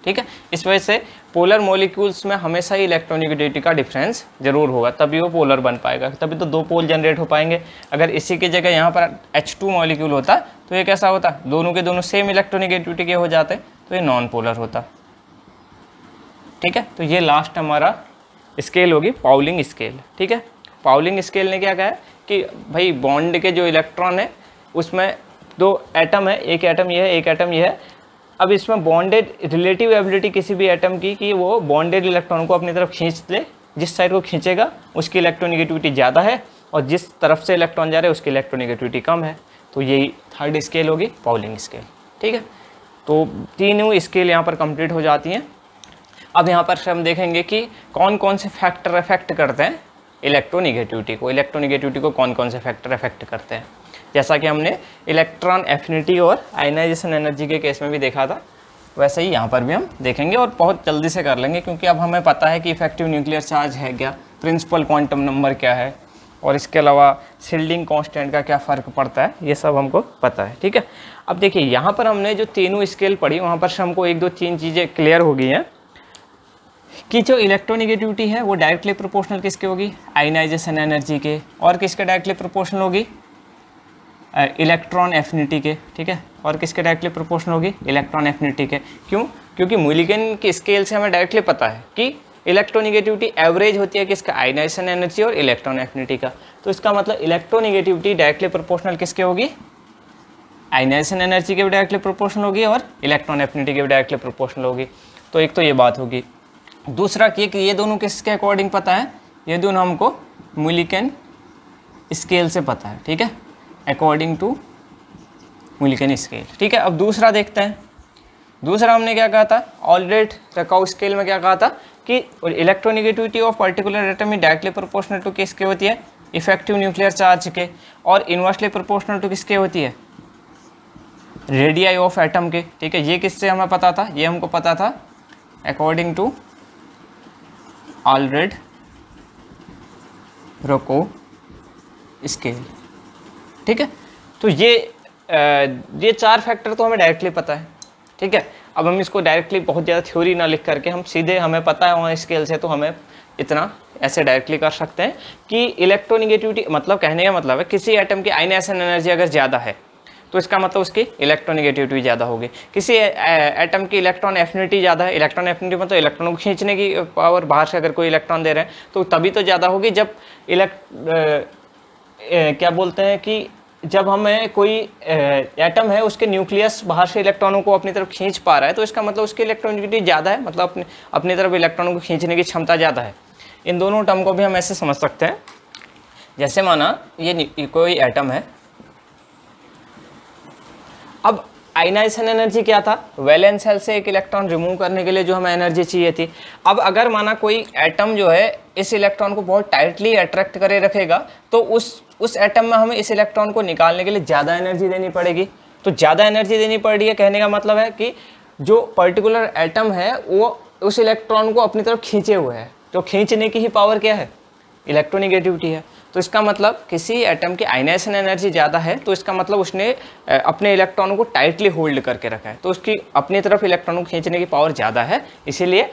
ठीक है, इस वजह से पोलर मॉलिक्यूल्स में हमेशा ही इलेक्ट्रोनेगेटिविटी का डिफरेंस जरूर होगा, तभी वो पोलर बन पाएगा, तभी तो दो पोल जनरेट हो पाएंगे। अगर इसी की जगह यहाँ पर H2 मॉलिक्यूल होता तो ये कैसा होता, दोनों के दोनों सेम इलेक्ट्रोनेगेटिविटी के हो जाते, तो ये नॉन पोलर होता। ठीक है, तो ये लास्ट हमारा स्केल होगी पाउलिंग स्केल। ठीक है, पाउलिंग स्केल ने क्या कहा है कि भाई बॉन्ड के जो इलेक्ट्रॉन है उसमें दो एटम है, एक एटम ये है, एक एटम ये है। अब इसमें बॉन्डेड रिलेटिव एबिलिटी किसी भी एटम की कि वो बॉन्डेड इलेक्ट्रॉन को अपनी तरफ खींच ले, जिस साइड को खींचेगा उसकी इलेक्ट्रोनेगेटिविटी ज़्यादा है, और जिस तरफ से इलेक्ट्रॉन जा रहे हैं उसकी इलेक्ट्रोनेगेटिविटी कम है। तो यही थर्ड स्केल होगी पाउलिंग स्केल। ठीक है, तो तीनों स्केल यहाँ पर कंप्लीट हो जाती हैं। अब यहाँ पर हम देखेंगे कि कौन कौन से फैक्टर अफेक्ट करते हैं इलेक्ट्रोनेगेटिविटी को कौन कौन से फैक्टर अफेक्ट करते हैं। जैसा कि हमने इलेक्ट्रॉन एफिनिटी और आयनाइजेशन एनर्जी के केस में भी देखा था, वैसे ही यहाँ पर भी हम देखेंगे, और बहुत जल्दी से कर लेंगे क्योंकि अब हमें पता है कि इफेक्टिव न्यूक्लियर चार्ज है क्या, प्रिंसिपल क्वांटम नंबर क्या है, और इसके अलावा शिल्डिंग कांस्टेंट का क्या फ़र्क पड़ता है, ये सब हमको पता है। ठीक है, अब देखिए यहाँ पर हमने जो तीनों स्केल पढ़ी वहाँ पर से हमको एक दो तीन चीज़ें क्लियर हो गई हैं कि जो इलेक्ट्रोनेगेटिविटी है वो डायरेक्टली प्रोपोर्शनल किसके होगी, आयनाइजेशन एनर्जी के, और किसके डायरेक्टली प्रोपोर्शनल होगी, इलेक्ट्रॉन एफिनिटी के। ठीक है, और किसके डायरेक्टली प्रोपोर्शनल होगी, इलेक्ट्रॉन एफिनिटी के। क्यों, क्योंकि मिलिगन के स्केल से हमें डायरेक्टली पता है कि इलेक्ट्रोनेगेटिविटी एवरेज होती है किसका, आयनाइजेशन एनर्जी और इलेक्ट्रॉन एफिनिटी का। तो इसका मतलब इलेक्ट्रोनेगेटिविटी डायरेक्टली प्रोपोर्शनल किसके होगी, आयनाइजेशन एनर्जी के भी डायरेक्टली प्रोपोर्शनल होगी और इलेक्ट्रॉन एफिनिटी के भी डायरेक्टली प्रोपोर्शनल होगी। तो एक तो ये बात होगी। दूसरा कि ये दोनों किसके अकॉर्डिंग पता है, ये दोनों हमको मिलिकन स्केल से पता है। ठीक है, अकॉर्डिंग टू मिलिकन स्केल। ठीक है, अब दूसरा देखते हैं। दूसरा हमने क्या कहा था, ऑलरेडी रकाउ स्केल में क्या कहा था कि इलेक्ट्रोनेगेटिविटी ऑफ पर्टिकुलर एटम ही डायरेक्टली प्रोपोर्शनल टू किसके होती है, इफेक्टिव न्यूक्लियर चार्ज के, और इन्वर्सली प्रोपोर्शनल टू किसके होती है, रेडियाई ऑफ एटम के। ठीक है, ये किससे हमें पता था, ये हमको पता था according to Allred Rochow scale. ठीक है, तो ये चार फैक्टर तो हमें डायरेक्टली पता है। ठीक है, अब हम इसको डायरेक्टली बहुत ज़्यादा थ्योरी ना लिख करके हम सीधे, हमें पता है वहाँ स्केल से, तो हमें इतना ऐसे डायरेक्टली कर सकते हैं कि इलेक्ट्रोनेगेटिविटी, मतलब कहने का मतलब है किसी एटम की आयनाइजेशन एनर्जी अगर ज़्यादा है तो इसका मतलब उसकी इलेक्ट्रोनेगेटिविटी ज़्यादा होगी। किसी एटम की इलेक्ट्रॉन एफिनिटी ज़्यादा है, इलेक्ट्रॉन एफिनिटी मतलब इलेक्ट्रॉन को खींचने की पावर, बाहर से अगर कोई इलेक्ट्रॉन दे रहे हैं तो तभी तो ज़्यादा होगी जब क्या बोलते हैं कि जब हमें कोई एटम है उसके न्यूक्लियस बाहर से इलेक्ट्रॉनों को अपनी तरफ खींच पा रहा है, तो इसका मतलब उसकी इलेक्ट्रोनेगेटिविटी ज़्यादा है, मतलब अपनी तरफ इलेक्ट्रॉनों को खींचने की क्षमता ज़्यादा है। इन दोनों टर्म को भी हम ऐसे समझ सकते हैं, जैसे माना ये कोई एटम है। अब आयनाइजेशन एनर्जी क्या था, वैलेंस शेल से एक इलेक्ट्रॉन रिमूव करने के लिए जो हमें एनर्जी चाहिए थी। अब अगर माना कोई एटम जो है इस इलेक्ट्रॉन को बहुत टाइटली अट्रैक्ट करे रखेगा, तो उस एटम में हमें इस इलेक्ट्रॉन को निकालने के लिए ज़्यादा एनर्जी देनी पड़ेगी। तो ज़्यादा एनर्जी देनी पड़ रही है, कहने का मतलब है कि जो पर्टिकुलर एटम है वो उस इलेक्ट्रॉन को अपनी तरफ खींचे हुए है। तो खींचने की ही पावर क्या है, इलेक्ट्रोनिगेटिविटी है। तो इसका मतलब किसी एटम की आयनाइजेशन एनर्जी ज़्यादा है, तो इसका मतलब उसने अपने इलेक्ट्रॉनों को टाइटली होल्ड करके रखा है, तो उसकी अपनी तरफ इलेक्ट्रॉनों को खींचने की पावर ज़्यादा है, इसीलिए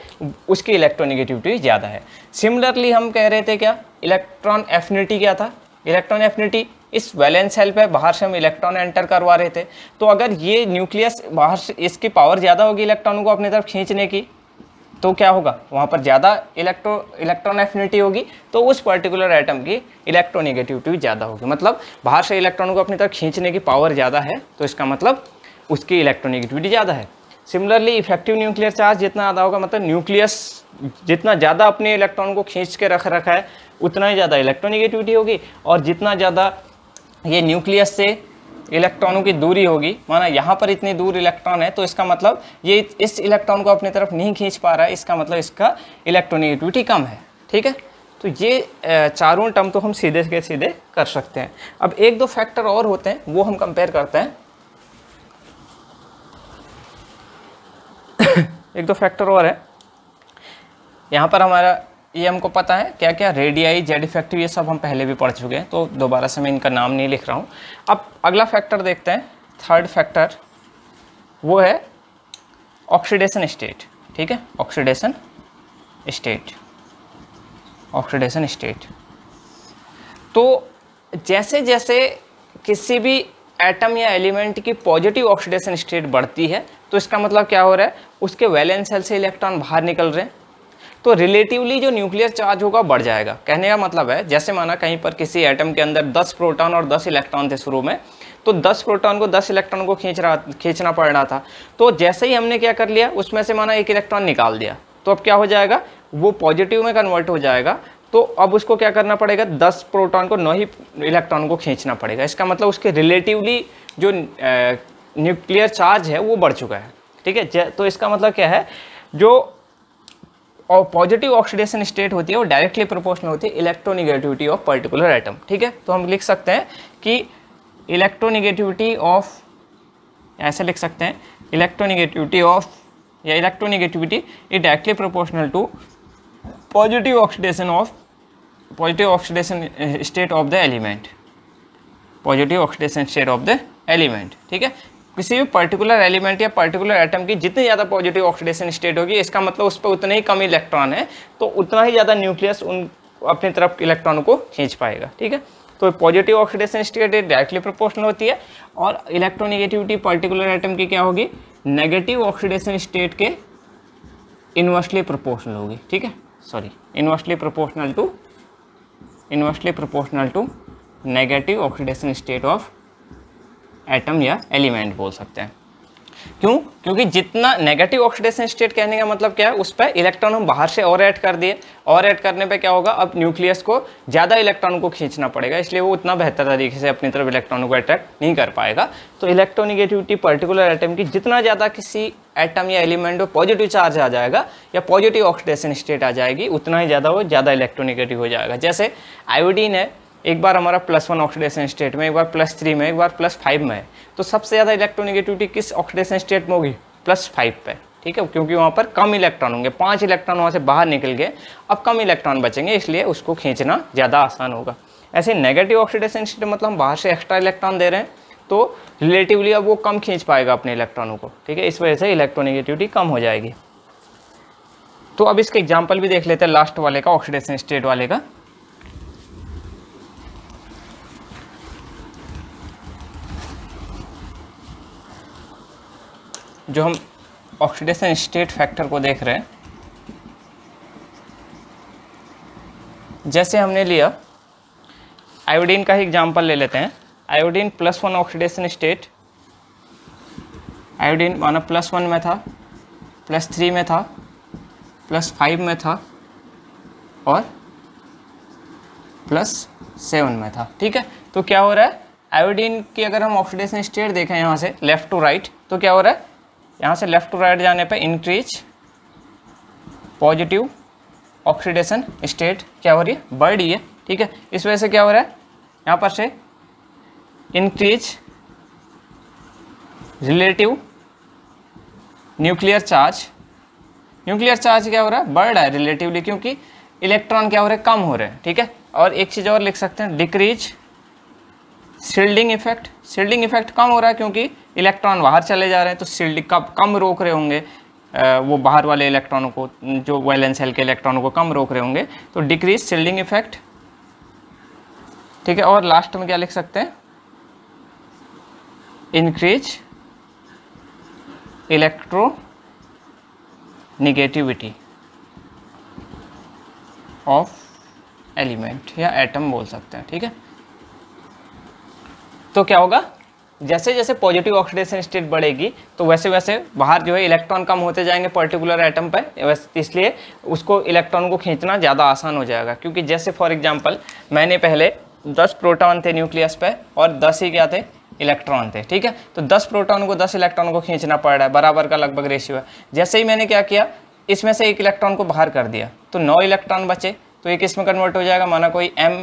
उसकी इलेक्ट्रोनिगेटिविटी ज़्यादा है। सिमिलरली हम कह रहे थे क्या, इलेक्ट्रॉन एफिनिटी क्या था, इलेक्ट्रॉन एफिनिटी इस वैलेंस शेल पे बाहर से हम इलेक्ट्रॉन एंटर करवा रहे थे, तो अगर ये न्यूक्लियस बाहर से इसकी पावर ज़्यादा होगी इलेक्ट्रॉनों को अपनी तरफ खींचने की, तो क्या होगा, वहाँ पर ज़्यादा इलेक्ट्रॉन एफिनिटी होगी, तो उस पर्टिकुलर एटम की इलेक्ट्रोनिगेटिविटी ज़्यादा होगी। मतलब बाहर से इलेक्ट्रॉनों को अपनी तरफ खींचने की पावर ज़्यादा है, तो इसका मतलब उसकी इलेक्ट्रोनिगेटिविटी ज़्यादा है। सिमिलरली इफेक्टिव न्यूक्लियर चार्ज जितना ज़्यादा होगा, मतलब न्यूक्लियस जितना ज़्यादा अपने इलेक्ट्रॉन को खींच के रखा है उतना ही ज़्यादा इलेक्ट्रोनिगेटिविटी होगी, और जितना ज़्यादा ये न्यूक्लियस से इलेक्ट्रॉनों की दूरी होगी, माना यहाँ पर इतनी दूर इलेक्ट्रॉन है, तो इसका मतलब ये इस इलेक्ट्रॉन को अपनी तरफ नहीं खींच पा रहा है, इसका मतलब इसका इलेक्ट्रोनिगेटिविटी कम है। ठीक है, तो ये चारों टर्म तो हम सीधे के सीधे कर सकते हैं। अब एक दो फैक्टर और होते हैं, वो हम कंपेयर करते हैं। एक दो फैक्टर और है यहाँ पर हमारा, ये हमको पता है क्या क्या, रेडियाई, जेड इफेक्टिव, ये सब हम पहले भी पढ़ चुके हैं, तो दोबारा से मैं इनका नाम नहीं लिख रहा हूँ। अब अगला फैक्टर देखते हैं, थर्ड फैक्टर, वो है ऑक्सीडेशन स्टेट। ठीक है, ऑक्सीडेशन स्टेट, ऑक्सीडेशन स्टेट। तो जैसे जैसे किसी भी एटम या एलिमेंट की पॉजिटिव ऑक्सीडेशन स्टेट बढ़ती है, तो इसका मतलब क्या हो रहा है, उसके वैलेंस शेल से इलेक्ट्रॉन बाहर निकल रहे हैं, तो रिलेटिवली जो न्यूक्लियर चार्ज होगा बढ़ जाएगा। कहने का मतलब है, जैसे माना कहीं पर किसी एटम के अंदर 10 प्रोटॉन और 10 इलेक्ट्रॉन थे शुरू में, तो 10 प्रोटॉन को 10 इलेक्ट्रॉन को खींचना पड़ रहा था, तो जैसे ही हमने क्या कर लिया, उसमें से माना एक इलेक्ट्रॉन निकाल दिया, तो अब क्या हो जाएगा, वो पॉजिटिव में कन्वर्ट हो जाएगा, तो अब उसको क्या करना पड़ेगा, 10 प्रोटॉन को 9 ही इलेक्ट्रॉन को खींचना पड़ेगा। इसका मतलब उसके रिलेटिवली जो न्यूक्लियर चार्ज है वो बढ़ चुका है। ठीक है, तो इसका मतलब क्या है, जो और पॉजिटिव ऑक्सीडेशन स्टेट होती है वो डायरेक्टली प्रोपोर्शनल होती है इलेक्ट्रोनिगेटिविटी ऑफ पर्टिकुलर एटम। ठीक है, तो हम लिख सकते हैं कि इलेक्ट्रोनिगेटिविटी ऑफ, ऐसे लिख सकते हैं, इलेक्ट्रोनिगेटिविटी ऑफ या electronegativity is directly proportional to positive oxidation state of the element, positive oxidation state of the element. ठीक है, किसी भी पर्टिकुलर एलिमेंट या पर्टिकुलर एटम की जितनी ज़्यादा पॉजिटिव ऑक्सीडेशन स्टेट होगी, इसका मतलब उस पर उतने ही कम इलेक्ट्रॉन है, तो उतना ही ज़्यादा न्यूक्लियस उन अपनी तरफ इलेक्ट्रॉन को खींच पाएगा। ठीक है, तो positive oxidation state directly proportional होती है, और इलेक्ट्रोनिगेटिविटी पर्टिकुलर एटम की क्या होगी, नेगेटिव ऑक्सीडेशन स्टेट के इन्वर्सली प्रोपोर्शनल होगी। ठीक है, sorry, inversely proportional to negative oxidation state of atom या एलिमेंट बोल सकते हैं। क्यों, क्योंकि जितना नेगेटिव ऑक्सीडेशन स्टेट, कहने का मतलब क्या है, उस पर इलेक्ट्रॉन हम बाहर से और ऐड कर दिए, और ऐड करने पे क्या होगा, अब न्यूक्लियस को ज़्यादा इलेक्ट्रॉन को खींचना पड़ेगा, इसलिए वो उतना बेहतर तरीके से अपनी तरफ इलेक्ट्रॉनों को अट्रैक्ट नहीं कर पाएगा। तो इलेक्ट्रोनिगेटिविटी पर्टिकुलर एटम की जितना ज़्यादा किसी एटम या एलिमेंट में पॉजिटिव चार्ज आ जाएगा या पॉजिटिव ऑक्सीडेशन स्टेट आ जाएगी, उतना ही ज़्यादा वो ज़्यादा इलेक्ट्रोनिगेटिव हो जाएगा। जैसे आयोडीन है, एक बार हमारा +1 ऑक्सीडेशन स्टेट में, एक बार +3 में, एक बार +5 में है, तो सबसे ज़्यादा इलेक्ट्रोनिगेटिविटी किस ऑक्सीडेशन स्टेट में होगी, +5 पे। ठीक है, क्योंकि वहाँ पर कम इलेक्ट्रॉन होंगे, 5 इलेक्ट्रॉन वहाँ से बाहर निकल गए, अब कम इलेक्ट्रॉन बचेंगे, इसलिए उसको खींचना ज़्यादा आसान होगा। ऐसे नेगेटिव ऑक्सीडेशन स्टेट मतलब हम बाहर से एक्स्ट्रा इलेक्ट्रॉन दे रहे हैं, तो रिलेटिवली अब वो कम खींच पाएगा अपने इलेक्ट्रॉनों को। ठीक है, इस वजह से इलेक्ट्रोनिगेटिविटी कम हो जाएगी। तो अब इसका एग्जाम्पल भी देख लेते हैं, लास्ट वाले का, ऑक्सीडेशन स्टेट वाले का। जो हम ऑक्सीडेशन स्टेट फैक्टर को देख रहे हैं, जैसे हमने लिया आयोडीन का ही एग्जांपल ले लेते हैं। आयोडीन +1 ऑक्सीडेशन स्टेट, आयोडीन माना +1 में था, +3 में था, +5 में था और +7 में था। ठीक है, तो क्या हो रहा है, आयोडीन की अगर हम ऑक्सीडेशन स्टेट देखें यहाँ से लेफ्ट टू राइट, तो क्या हो रहा है, यहाँ से लेफ्ट टू राइट जाने पे इंक्रीज पॉजिटिव ऑक्सीडेशन स्टेट क्या हो रही है, बढ़ रही है। ठीक है, इस वजह से क्या हो रहा है, यहाँ पर से increase relative nuclear charge, nuclear charge क्या हो रहा है, बढ़ रहा है रिलेटिवली, क्योंकि इलेक्ट्रॉन क्या हो रहे हैं, कम हो रहे हैं। ठीक है, और एक चीज़ और लिख सकते हैं, decrease shielding effect. Shielding effect कम हो रहा है क्योंकि इलेक्ट्रॉन बाहर चले जा रहे हैं, तो शील्डिंग कम रोक रहे होंगे वो बाहर वाले इलेक्ट्रॉनों को, जो वैलेंस शेल के इलेक्ट्रॉनों को कम रोक रहे होंगे, तो डिक्रीज शील्डिंग इफेक्ट। ठीक है, और लास्ट में क्या लिख सकते हैं, increase electro negativity of element या एटम बोल सकते हैं। ठीक है, तो क्या होगा, जैसे जैसे पॉजिटिव ऑक्सीडेशन स्टेट बढ़ेगी तो वैसे वैसे बाहर जो है इलेक्ट्रॉन कम होते जाएंगे पर्टिकुलर एटम पर, इसलिए उसको इलेक्ट्रॉन को खींचना ज़्यादा आसान हो जाएगा। क्योंकि जैसे फॉर एग्जांपल मैंने पहले 10 प्रोटॉन थे न्यूक्लियस पे और 10 ही क्या थे, इलेक्ट्रॉन थे। ठीक है, तो 10 प्रोटॉन को 10 इलेक्ट्रॉन को खींचना पड़ रहा है, बराबर का लगभग रेशियो है। जैसे ही मैंने क्या किया, इसमें से एक इलेक्ट्रॉन को बाहर कर दिया तो 9 इलेक्ट्रॉन बचे, तो एक इसमें कन्वर्ट हो जाएगा। माना कोई m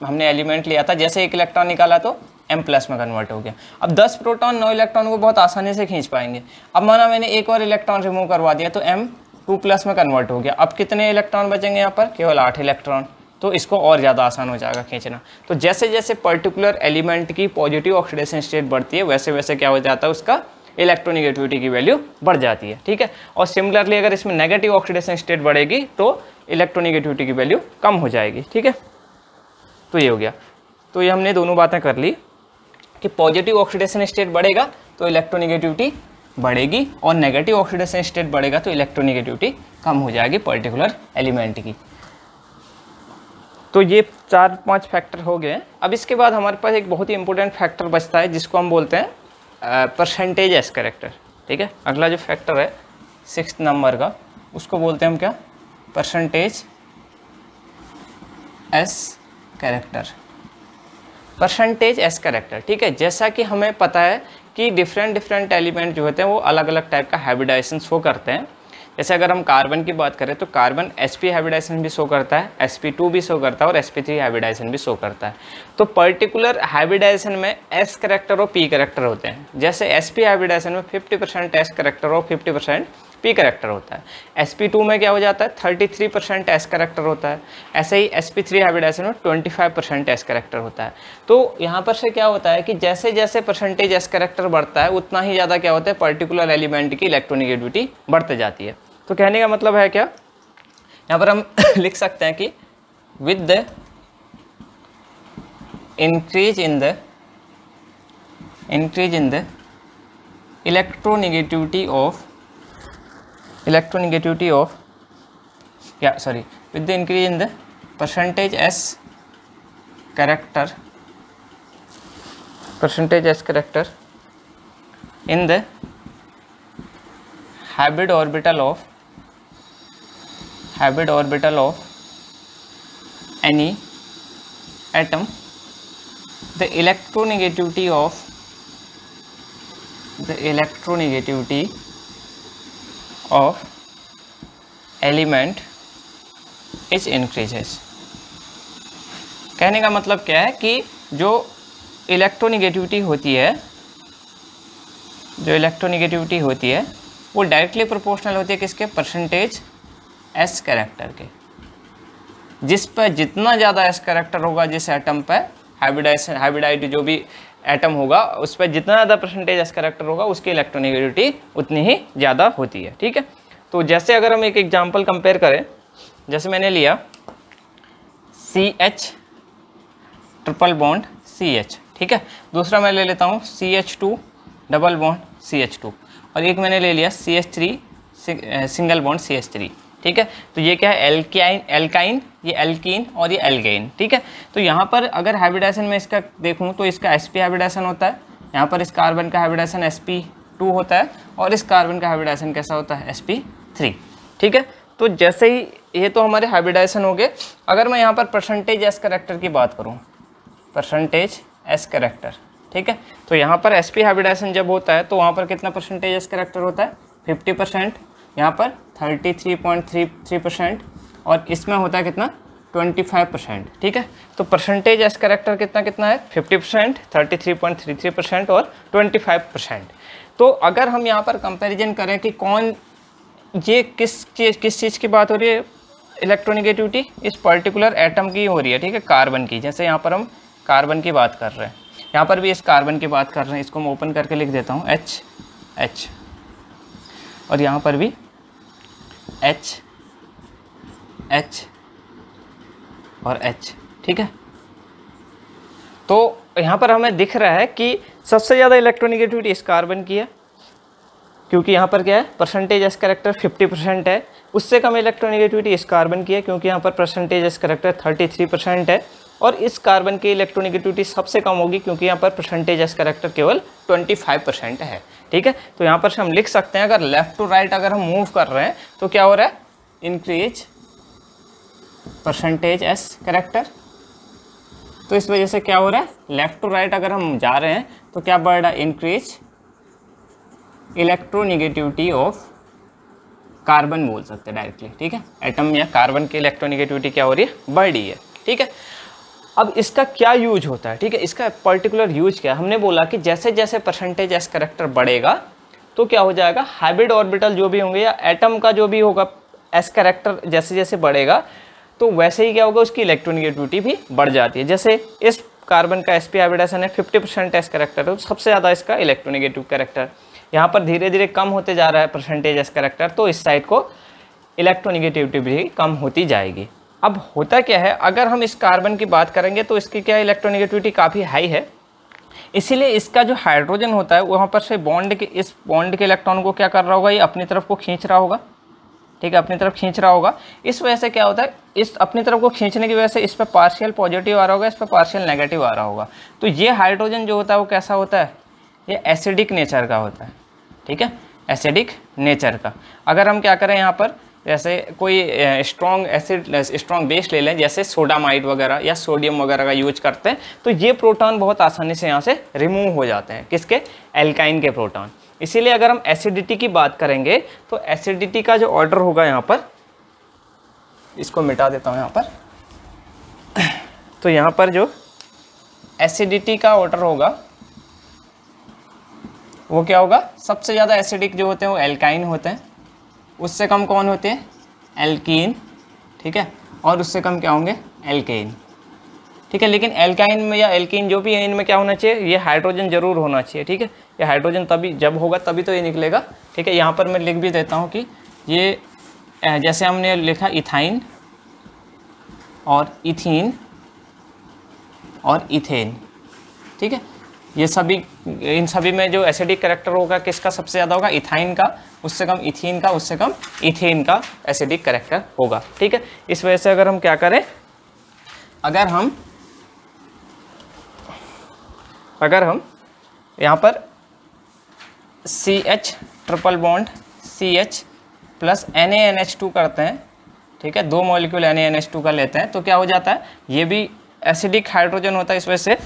हमने एलिमेंट लिया था, जैसे एक इलेक्ट्रॉन निकाला तो m प्लस में कन्वर्ट हो गया। अब 10 प्रोटॉन 9 इलेक्ट्रॉन को बहुत आसानी से खींच पाएंगे। अब माना मैंने एक और इलेक्ट्रॉन रिमूव करवा दिया तो m 2 प्लस में कन्वर्ट हो गया। अब कितने इलेक्ट्रॉन बचेंगे यहाँ पर, केवल 8 इलेक्ट्रॉन, तो इसको और ज़्यादा आसान हो जाएगा खींचना। तो जैसे जैसे पर्टिकुलर एलिमेंट की पॉजिटिव ऑक्सीडेशन स्टेट बढ़ती है वैसे वैसे क्या हो जाता है, उसका इलेक्ट्रोनिगेटिविटी की वैल्यू बढ़ जाती है। ठीक है, और सिमिलरली अगर इसमें नेगेटिव ऑक्सीडेशन स्टेट बढ़ेगी तो इलेक्ट्रोनिगेटिविटी की वैल्यू कम हो जाएगी। ठीक है, तो ये हो गया। तो ये हमने दोनों बातें कर ली कि पॉजिटिव ऑक्सीडेशन स्टेट बढ़ेगा तो इलेक्ट्रोनिगेटिविटी बढ़ेगी और नेगेटिव ऑक्सीडेशन स्टेट बढ़ेगा तो इलेक्ट्रोनिगेटिविटी कम हो जाएगी पर्टिकुलर एलिमेंट की। तो ये 4-5 फैक्टर हो गए। अब इसके बाद हमारे पास एक बहुत ही इंपॉर्टेंट फैक्टर बचता है जिसको हम बोलते हैं परसेंटेज एस कैरेक्टर। ठीक है, अगला जो फैक्टर है 6 नंबर का, उसको बोलते हैं हम क्या, percentage S character. Percentage S character. ठीक है, जैसा कि हमें पता है कि डिफरेंट एलिमेंट जो होते हैं वो अलग अलग टाइप का हाइब्रिडाइजेशन शो करते हैं। जैसे अगर हम कार्बन की बात करें तो कार्बन sp हाइब्रिडाइजेशन भी शो करता है, sp2 भी शो करता है और sp3 हाइब्रिडाइजेशन भी शो करता है। तो पर्टिकुलर हाइब्रिडाइजेशन में s कैरेक्टर और p कैरेक्टर होते हैं। जैसे sp हाइब्रिडाइजेशन में 50% s कैरेक्टर और 50% p कैरेक्टर होता है। sp2 में क्या हो जाता है, 33% s कैरेक्टर होता है। ऐसे ही sp3 हाइब्रिडाइजेशन में 25% s कैरेक्टर होता है। तो यहाँ पर से क्या होता है कि जैसे जैसे परसेंटेज s कैरेक्टर बढ़ता है उतना ही ज़्यादा क्या होता है, पर्टिकुलर एलिमेंट की इलेक्ट्रोनिगेटिविटी बढ़ते जाती है। तो कहने का मतलब है क्या, यहाँ पर हम लिख सकते हैं कि with the increase in the electronegativity of with the increase in the percentage s character in the hybrid orbital of any atom, the electronegativity of element is increases. कहने का मतलब क्या है कि जो इलेक्ट्रोनिगेटिविटी होती है वो डायरेक्टली प्रोपोर्शनल होती है किसके, परसेंटेज एस कैरेक्टर के। जिस पर जितना ज़्यादा एस कैरेक्टर होगा जिस एटम पर हाइब्रिडाइड जो भी एटम होगा उस पर जितना ज़्यादा परसेंटेज एस कैरेक्टर होगा उसकी इलेक्ट्रोनिगेटिविटी उतनी ही ज़्यादा होती है। ठीक है, तो जैसे अगर हम एक एग्जांपल कंपेयर करें, जैसे मैंने लिया CH ट्रिपल बॉन्ड CH। ठीक है, दूसरा मैं ले लेता हूँ CH2 डबल बॉन्ड CH2 और एक मैंने ले लिया CH3 सिंगल बॉन्ड CH3। ठीक है, तो ये क्या है, एल्काइन, ये एल्कीन और ये एल्केन। ठीक है, तो यहाँ पर अगर हाइब्रिडाइजेशन में इसका देखूँ तो इसका sp हाइब्रिडाइजेशन होता है, यहाँ पर इस कार्बन का हाइब्रिडाइजेशन sp2 होता है और इस कार्बन का हाइब्रिडाइजेशन कैसा होता है, sp3। ठीक है, तो जैसे ही ये तो हमारे हाइब्रिडाइजेशन हो गए। अगर मैं यहाँ पर परसेंटेज एस कैरेक्टर की बात करूँ, परसेंटेज एस कैरेक्टर, ठीक है, तो यहाँ पर sp हाइब्रिडाइजेशन जब होता है तो वहाँ पर कितना परसेंटेज एस कैरेक्टर होता है, 50%, यहाँ पर 33.33% और इसमें होता है कितना, 25%। ठीक है, तो परसेंटेज एस कैरेक्टर कितना है, 50%, 33.33% और 25%। तो अगर हम यहाँ पर कंपैरिजन करें कि कौन, ये किस चीज़ की बात हो रही है, इलेक्ट्रोनेगेटिविटी इस पर्टिकुलर एटम की हो रही है, ठीक है, कार्बन की। जैसे यहाँ पर हम कार्बन की बात कर रहे हैं, यहाँ पर भी इस कार्बन की बात कर रहे हैं। इसको मैं ओपन करके लिख देता हूँ H, और यहाँ पर भी H और H, ठीक है। तो यहाँ पर हमें दिख रहा है कि सबसे ज़्यादा इलेक्ट्रोनेगेटिविटी इस कार्बन की है, क्योंकि यहाँ पर क्या है, परसेंटेज एस कैरेक्टर 50% है। उससे कम इलेक्ट्रोनेगेटिविटी इस कार्बन की है, क्योंकि यहाँ पर परसेंटेज एस कैरेक्टर 33% है। और इस कार्बन की इलेक्ट्रोनेगेटिविटी सबसे कम होगी, क्योंकि यहाँ पर परसेंटेज एस कैरेक्टर केवल 25% है, ठीक है। तो यहाँ पर हम लिख सकते हैं, अगर लेफ्ट टू राइट अगर हम मूव कर रहे हैं तो क्या हो रहा है, इंक्रीज परसेंटेज एस कैरेक्टर। तो इस वजह से क्या हो रहा है, लेफ्ट टू राइट अगर हम जा रहे हैं तो क्या बढ़ रहा है, इंक्रीज इलेक्ट्रोनेगेटिविटी ऑफ कार्बन बोल सकते हैं डायरेक्टली, ठीक है। एटम या कार्बन की इलेक्ट्रोनेगेटिविटी क्या हो रही है, बढ़ रही है, ठीक है। अब इसका क्या यूज होता है, ठीक है, इसका पर्टिकुलर यूज क्या है। हमने बोला कि जैसे जैसे परसेंटेज एस कैरेक्टर बढ़ेगा तो क्या हो जाएगा, हाइब्रिड ऑर्बिटल जो भी होंगे या एटम का जो भी होगा एस कैरेक्टर जैसे जैसे बढ़ेगा तो वैसे ही क्या होगा, उसकी इलेक्ट्रोनेगेटिविटी भी बढ़ जाती है। जैसे इस कार्बन का sp हाइब्रिडाइजेशन है 50% एस कैरेक्टर है, तो सबसे ज़्यादा इसका इलेक्ट्रोनेगेटिव कैरेक्टर। यहाँ पर धीरे धीरे कम होते जा रहा है परसेंटेज एस कैरेक्टर, तो इस साइड को इलेक्ट्रोनेगेटिविटी भी कम होती जाएगी। अब होता क्या है, अगर हम इस कार्बन की बात करेंगे तो इसकी क्या इलेक्ट्रोनेगेटिविटी काफ़ी हाई है, इसीलिए इसका जो हाइड्रोजन होता है वहाँ पर से इस बॉन्ड के इलेक्ट्रॉन को क्या कर रहा होगा, ये अपनी तरफ को खींच रहा होगा, ठीक है, अपनी तरफ खींच रहा होगा। इस वजह से क्या होता है, इस अपनी तरफ को खींचने की वजह से इस पर पार्शियल पॉजिटिव आ रहा होगा, इस पर पार्शियल नेगेटिव आ रहा होगा। तो ये हाइड्रोजन जो होता है वो कैसा होता है, ये एसिडिक नेचर का होता है, ठीक है, एसिडिक नेचर का। अगर हम क्या करें यहाँ पर, जैसे कोई स्ट्रॉन्ग बेस ले लें, जैसे सोडामाइड वगैरह या सोडियम वगैरह का यूज करते हैं, तो ये प्रोटॉन बहुत आसानी से यहाँ से रिमूव हो जाते हैं, किसके, एल्काइन के प्रोटॉन। इसीलिए अगर हम एसिडिटी की बात करेंगे तो एसिडिटी का जो ऑर्डर होगा यहाँ पर, इसको मिटा देता हूँ यहाँ पर, तो यहाँ पर जो एसिडिटी का ऑर्डर होगा वो क्या होगा, सबसे ज़्यादा एसिडिक जो होते हैं वो एल्काइन होते हैं, उससे कम कौन होते हैं, एल्कीन, ठीक है, और उससे कम क्या होंगे, एल्केन, ठीक है। लेकिन एल्काइन में या एल्कीन जो भी है, इनमें क्या होना चाहिए, ये हाइड्रोजन जरूर होना चाहिए, ठीक है। ये हाइड्रोजन तभी जब होगा तभी तो ये निकलेगा, ठीक है। यहाँ पर मैं लिख भी देता हूँ कि ये जैसे हमने लिखा इथाइन और इथीन और इथेन, ठीक है, ये सभी, इन सभी में जो एसिडिक कैरेक्टर होगा किसका सबसे ज़्यादा होगा, इथाइन का, उससे कम इथीन का, उससे कम इथेन का एसिडिक कैरेक्टर होगा, ठीक है। इस वजह से अगर हम क्या करें, अगर हम यहाँ पर CH triple bond CH plus NaNH2 करते हैं, ठीक है, 2 मॉलिक्यूल NaNH2 का लेते हैं, तो क्या हो जाता है, ये भी एसिडिक हाइड्रोजन होता है। इस वजह से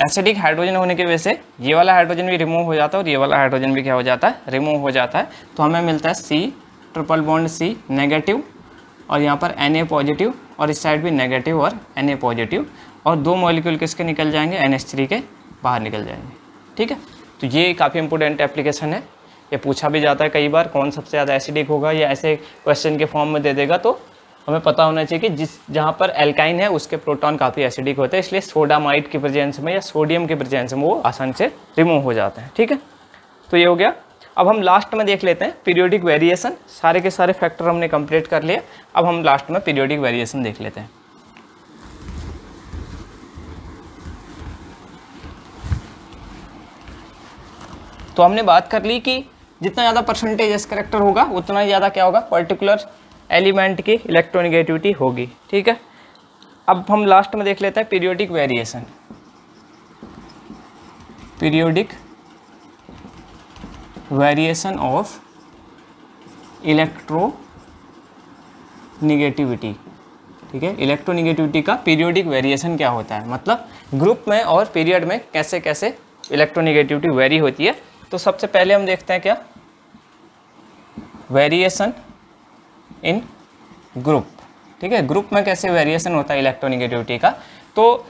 एसिडिक हाइड्रोजन होने की वजह से ये वाला हाइड्रोजन भी रिमूव हो जाता है और ये वाला हाइड्रोजन भी क्या हो जाता है, रिमूव हो जाता है। तो हमें मिलता है C triple bond C negative और यहाँ पर Na पॉजिटिव और इस साइड भी नेगेटिव और Na पॉजिटिव, और 2 मॉलिक्यूल किसके निकल जाएंगे, NH3 के बाहर निकल जाएंगे, ठीक है। तो ये काफ़ी इंपॉर्टेंट एप्लीकेशन है, ये पूछा भी जाता है कई बार, कौन सबसे ज़्यादा एसिडिक होगा, या ऐसे क्वेश्चन के फॉर्म में दे देगा, तो हमें पता होना चाहिए कि जहाँ पर एल्काइन है उसके प्रोटॉन काफ़ी एसिडिक होते हैं, इसलिए सोडामाइड की प्रेजेंस में या सोडियम की प्रेजेंस में वो आसानी से रिमूव हो जाते हैं, ठीक है। तो ये हो गया। अब हम लास्ट में देख लेते हैं पीरियोडिक वेरिएशन। सारे के सारे फैक्टर हमने कंप्लीट कर लिए, अब हम लास्ट में पीरियोडिक वेरिएशन देख लेते हैं। तो हमने बात कर ली कि जितना ज़्यादा परसेंटेज एस कैरेक्टर होगा उतना ही ज़्यादा क्या होगा, पर्टिकुलर एलिमेंट की इलेक्ट्रोनेगेटिविटी होगी, ठीक है। अब हम लास्ट में देख लेते हैं periodic variation. Periodic variation of electronegativity, ठीक है। इलेक्ट्रोनेगेटिविटी का पीरियोडिक वेरिएशन क्या होता है, मतलब ग्रुप में और पीरियड में कैसे कैसे इलेक्ट्रोनेगेटिविटी वेरी होती है। तो सबसे पहले हम देखते हैं क्या, वेरिएशन इन ग्रुप, ठीक है। ग्रुप में कैसे वेरिएशन होता है इलेक्ट्रोनेगेटिविटी का। तो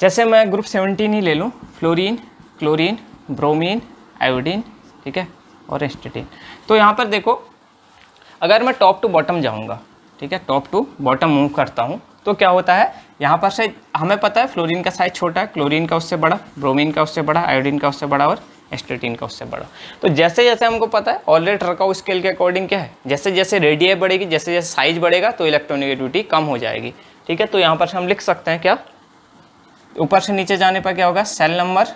जैसे मैं ग्रुप 17 ही ले लूँ, फ्लोरीन, क्लोरीन, ब्रोमीन, आयोडीन, ठीक है, और एस्टेटीन। तो यहाँ पर देखो, अगर मैं टॉप टू बॉटम जाऊँगा, ठीक है, टॉप टू बॉटम मूव करता हूँ तो क्या होता है, यहाँ पर से हमें पता है फ्लोरीन का साइज छोटा है, क्लोरीन का उससे बड़ा, ब्रोमीन का उससे बड़ा, आयोडीन का उससे बड़ा और एस्टेटिन का उससे बड़ा। तो जैसे जैसे हमको पता है ऑलरेडी रकाउ स्केल के अकॉर्डिंग क्या है, जैसे जैसे रेडियाई बढ़ेगी, जैसे जैसे साइज बढ़ेगा तो इलेक्ट्रोनेगेटिविटी कम हो जाएगी, ठीक है। तो यहाँ पर हम लिख सकते हैं क्या, ऊपर से नीचे जाने पर क्या होगा, सेल नंबर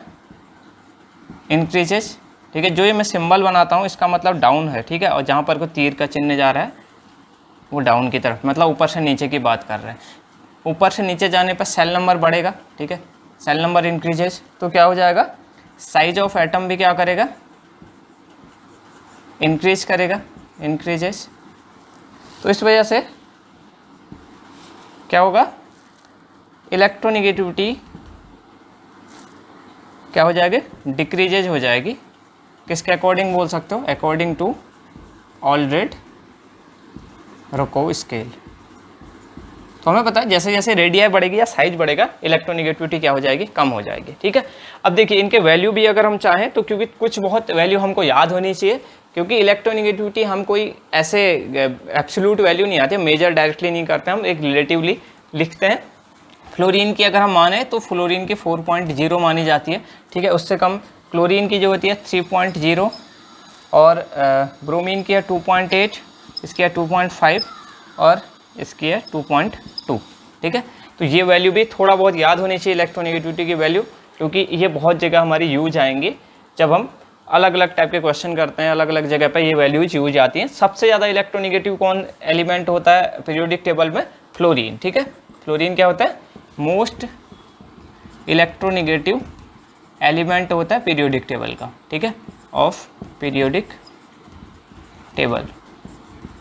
इंक्रीजेज, ठीक है। जो ये मैं सिंबल बनाता हूँ इसका मतलब डाउन है, ठीक है, और जहाँ पर को तीर का चिन्ह जा रहा है वो डाउन की तरफ, मतलब ऊपर से नीचे की बात कर रहे हैं। ऊपर से नीचे जाने पर सेल नंबर बढ़ेगा, ठीक है, सेल नंबर इंक्रीजेज, तो क्या हो जाएगा, साइज ऑफ एटम भी क्या करेगा, इंक्रीज करेगा, इंक्रीजेज। तो इस वजह से क्या होगा, इलेक्ट्रोनेगेटिविटी क्या हो जाएगी, डिक्रीजेज हो जाएगी। किसके अकॉर्डिंग बोल सकते हो, अकॉर्डिंग टू ऑलरेडी-रकाउ स्केल। तो हमें पता है जैसे जैसे रेडियाई बढ़ेगी या साइज बढ़ेगा इलेक्ट्रोनेगेटिविटी क्या हो जाएगी, कम हो जाएगी, ठीक है। अब देखिए इनके वैल्यू भी अगर हम चाहें तो, क्योंकि कुछ बहुत वैल्यू हमको याद होनी चाहिए, क्योंकि इलेक्ट्रोनेगेटिविटी हम कोई ऐसे एब्सोल्यूट वैल्यू नहीं आती, मेजर डायरेक्टली नहीं करते, हम एक रिलेटिवली लिखते हैं। फ्लोरीन की अगर हम माने तो फ्लोरीन की 4.0 मानी जाती है, ठीक है, उससे कम क्लोरीन की जो होती है 3.0 और ब्रोमीन की है 2.8, इसकी है 2.5 और इसकी है 2.2, ठीक है। तो ये वैल्यू भी थोड़ा बहुत याद होनी चाहिए इलेक्ट्रोनेगेटिविटी की वैल्यू, क्योंकि ये बहुत जगह हमारी यूज आएंगी जब हम अलग अलग टाइप के क्वेश्चन करते हैं, अलग अलग जगह पर ये वैल्यूज यूज आती हैं। सबसे ज़्यादा इलेक्ट्रोनेगेटिव कौन एलिमेंट होता है पीरियोडिक टेबल में, फ्लोरीन, ठीक है। फ्लोरीन क्या होता है, मोस्ट इलेक्ट्रोनेगेटिव एलिमेंट होता है पीरियोडिक टेबल का, ठीक है, ऑफ पीरियोडिक टेबल,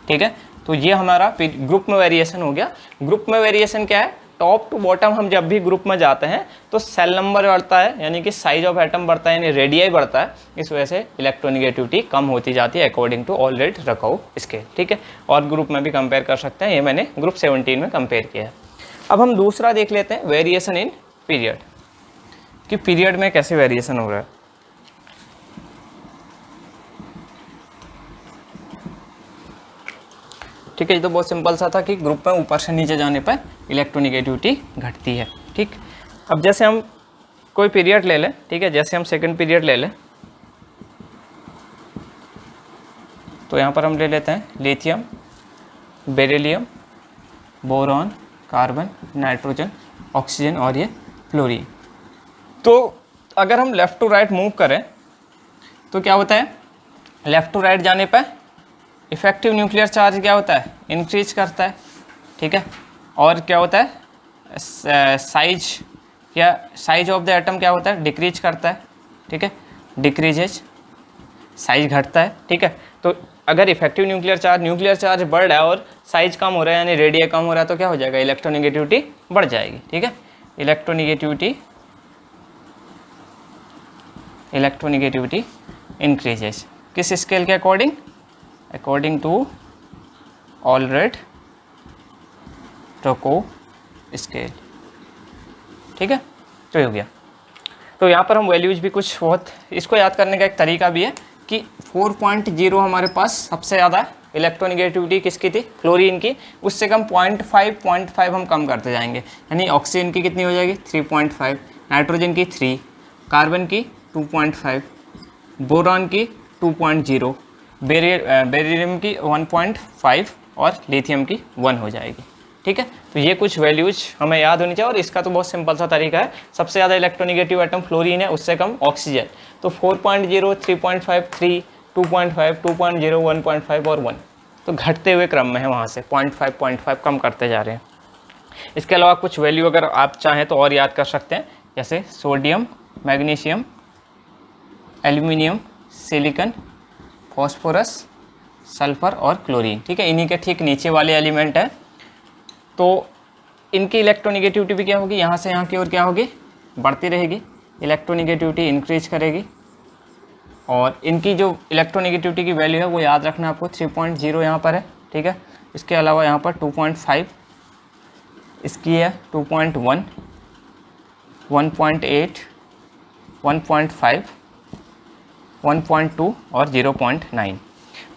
ठीक है। तो ये हमारा ग्रुप में वेरिएशन हो गया। ग्रुप में वेरिएशन क्या है, टॉप टू बॉटम हम जब भी ग्रुप में जाते हैं तो सेल नंबर बढ़ता है, यानी कि साइज ऑफ एटम बढ़ता है, यानी रेडियाई बढ़ता है, इस वजह से इलेक्ट्रोनेगेटिविटी कम होती जाती है अकॉर्डिंग टू ऑलरेडी-रकाउ स्केल, ठीक है। और ग्रुप में भी कंपेयर कर सकते हैं, ये मैंने ग्रुप 17 में कंपेयर किया है। अब हम दूसरा देख लेते हैं, वेरिएशन इन पीरियड, कि पीरियड में कैसे वेरिएशन हो रहा है। ठीक है, ये तो बहुत सिंपल सा था कि ग्रुप में ऊपर से नीचे जाने पर इलेक्ट्रोनेगेटिविटी घटती है, ठीक। अब जैसे हम कोई पीरियड ले लें, ठीक है, जैसे हम सेकंड पीरियड ले लें तो यहाँ पर हम ले लेते हैं lithium, beryllium, boron, carbon, nitrogen, oxygen और ये फ्लोरीन। तो अगर हम लेफ़्ट टू राइट मूव करें तो क्या होता है, लेफ़्ट टू राइट जाने पर इफेक्टिव न्यूक्लियर चार्ज क्या होता है, इंक्रीज करता है, ठीक है। और क्या होता है, साइज ऑफ द एटम क्या होता है, डिक्रीज करता है, ठीक है, डिक्रीजेज, साइज घटता है, ठीक है। तो अगर इफेक्टिव न्यूक्लियर चार्ज बढ़ रहा है और साइज कम हो रहा है, यानी रेडिया कम हो रहा है, तो क्या हो जाएगा, इलेक्ट्रोनेगेटिविटी बढ़ जाएगी, ठीक है। इलेक्ट्रोनेगेटिविटी इंक्रीजेज, किस स्केल के अकॉर्डिंग, अकॉर्डिंग टू ऑलरेडी-रकाउ स्केल, ठीक है। तो ये हो गया। तो यहाँ पर हम वैल्यूज भी कुछ बहुत, इसको याद करने का एक तरीका भी है कि 4.0 हमारे पास सबसे ज़्यादा इलेक्ट्रोनेगेटिविटी किसकी थी, फ्लोरीन की, उससे कम 0.5 हम कम करते जाएंगे, यानी ऑक्सीजन की कितनी हो जाएगी 3.5, नाइट्रोजन की 3, कार्बन की 2.5, बोरॉन की 2.0, बेरिलियम की 1.5 और लिथियम की 1 हो जाएगी, ठीक है। तो ये कुछ वैल्यूज हमें याद होनी चाहिए और इसका तो बहुत सिंपल सा तरीका है, सबसे ज़्यादा इलेक्ट्रोनेगेटिव एटम फ्लोरीन है, उससे कम ऑक्सीजन, तो 4.0, 3.5, 3, 2.5, 2.0, 1.5 और 1, तो घटते हुए क्रम में है, वहाँ से 0.5 कम करते जा रहे हैं। इसके अलावा कुछ वैल्यू अगर आप चाहें तो और याद कर सकते हैं, जैसे sodium, magnesium, aluminium, silicon, phosphorus, sulphur और क्लोरीन, ठीक है, इन्हीं के ठीक नीचे वाले एलिमेंट हैं। तो इनकी इलेक्ट्रोनेगेटिविटी भी क्या होगी, यहाँ से यहाँ की ओर क्या होगी, बढ़ती रहेगी, इलेक्ट्रोनेगेटिविटी इंक्रीज करेगी। और इनकी जो इलेक्ट्रोनेगेटिविटी की वैल्यू है वो याद रखना आपको, 3.0 यहाँ पर है, ठीक है। इसके अलावा यहाँ पर 2.5, इसकी है 2.1, 1.8, 1.5, 1.2 और 0.9।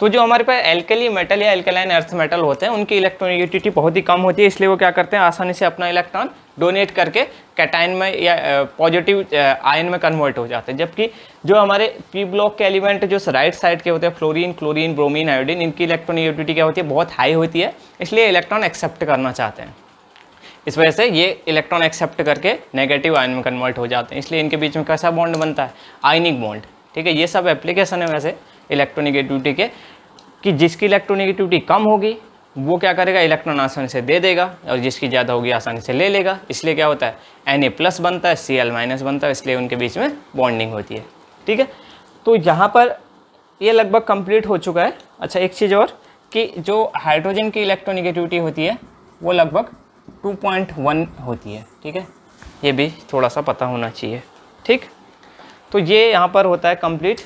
तो जो हमारे पास एल्कली मेटल या एल्कलाइन अर्थ मेटल होते हैं उनकी इलेक्ट्रोनेगेटिविटी बहुत ही कम होती है, इसलिए वो क्या करते हैं आसानी से अपना इलेक्ट्रॉन डोनेट करके कैटायन में या पॉजिटिव आयन में कन्वर्ट हो जाते हैं। जबकि जो हमारे पी ब्लॉक के एलिमेंट जो राइट साइड के होते हैं फ्लोरीन, क्लोरीन, ब्रोमीन, आयोडीन, इनकी इलेक्ट्रोनेगेटिविटी क्या होती है, बहुत हाई होती है, इसलिए इलेक्ट्रॉन एक्सेप्ट करना चाहते हैं। इस वजह से ये इलेक्ट्रॉन एक्सेप्ट करके नेगेटिव आयन में कन्वर्ट हो जाते हैं, इसलिए इनके बीच में कैसा बॉन्ड बनता है, आयनिक बॉन्ड। ठीक है, ये सब एप्लीकेशन है वैसे इलेक्ट्रोनेगेटिविटी के, कि जिसकी इलेक्ट्रोनेगेटिविटी कम होगी वो क्या करेगा, इलेक्ट्रॉन आसानी से दे देगा, और जिसकी ज़्यादा होगी आसानी से ले लेगा। इसलिए क्या होता है Na+ बनता है, Cl- बनता है, इसलिए उनके बीच में बॉन्डिंग होती है। ठीक है, तो यहाँ पर ये लगभग कंप्लीट हो चुका है। अच्छा, एक चीज़ और कि जो हाइड्रोजन की इलेक्ट्रोनेगेटिविटी होती है वो लगभग 2.1 होती है। ठीक है, ये भी थोड़ा सा पता होना चाहिए। ठीक, तो ये यहाँ पर होता है कंप्लीट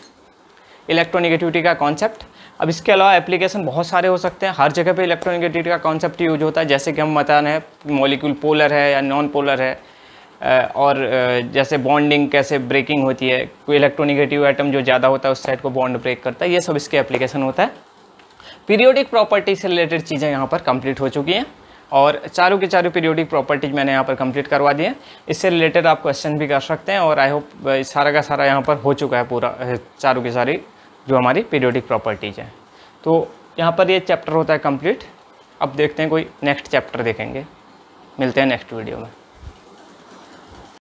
इलेक्ट्रोनेगेटिविटी का कॉन्सेप्ट। अब इसके अलावा एप्लीकेशन बहुत सारे हो सकते हैं, हर जगह पे इलेक्ट्रोनेगेटिविटी का कॉन्सेप्ट यूज होता है। जैसे कि हम बता रहे हैं मॉलिक्यूल पोलर है या नॉन पोलर है, और जैसे बॉन्डिंग कैसे ब्रेकिंग होती है, कोई इलेक्ट्रोनेगेटिव एटम जो ज़्यादा होता है उस साइड को बॉन्ड ब्रेक करता है, ये सब इसके एप्लीकेशन होता है। पीरियोडिक प्रॉपर्टी से रिलेटेड चीज़ें यहाँ पर कंप्लीट हो चुकी हैं, और चारों के चारों पीरियोडिक प्रॉपर्टीज मैंने यहाँ पर कंप्लीट करवा दिए हैं। इससे रिलेटेड आप क्वेश्चन भी कर सकते हैं, और आई होप सारा का सारा यहाँ पर हो चुका है पूरा, चारों की सारी जो हमारी पीरियोडिक प्रॉपर्टीज हैं। तो यहाँ पर ये चैप्टर होता है कंप्लीट। अब देखते हैं कोई नेक्स्ट चैप्टर देखेंगे, मिलते हैं नेक्स्ट वीडियो में।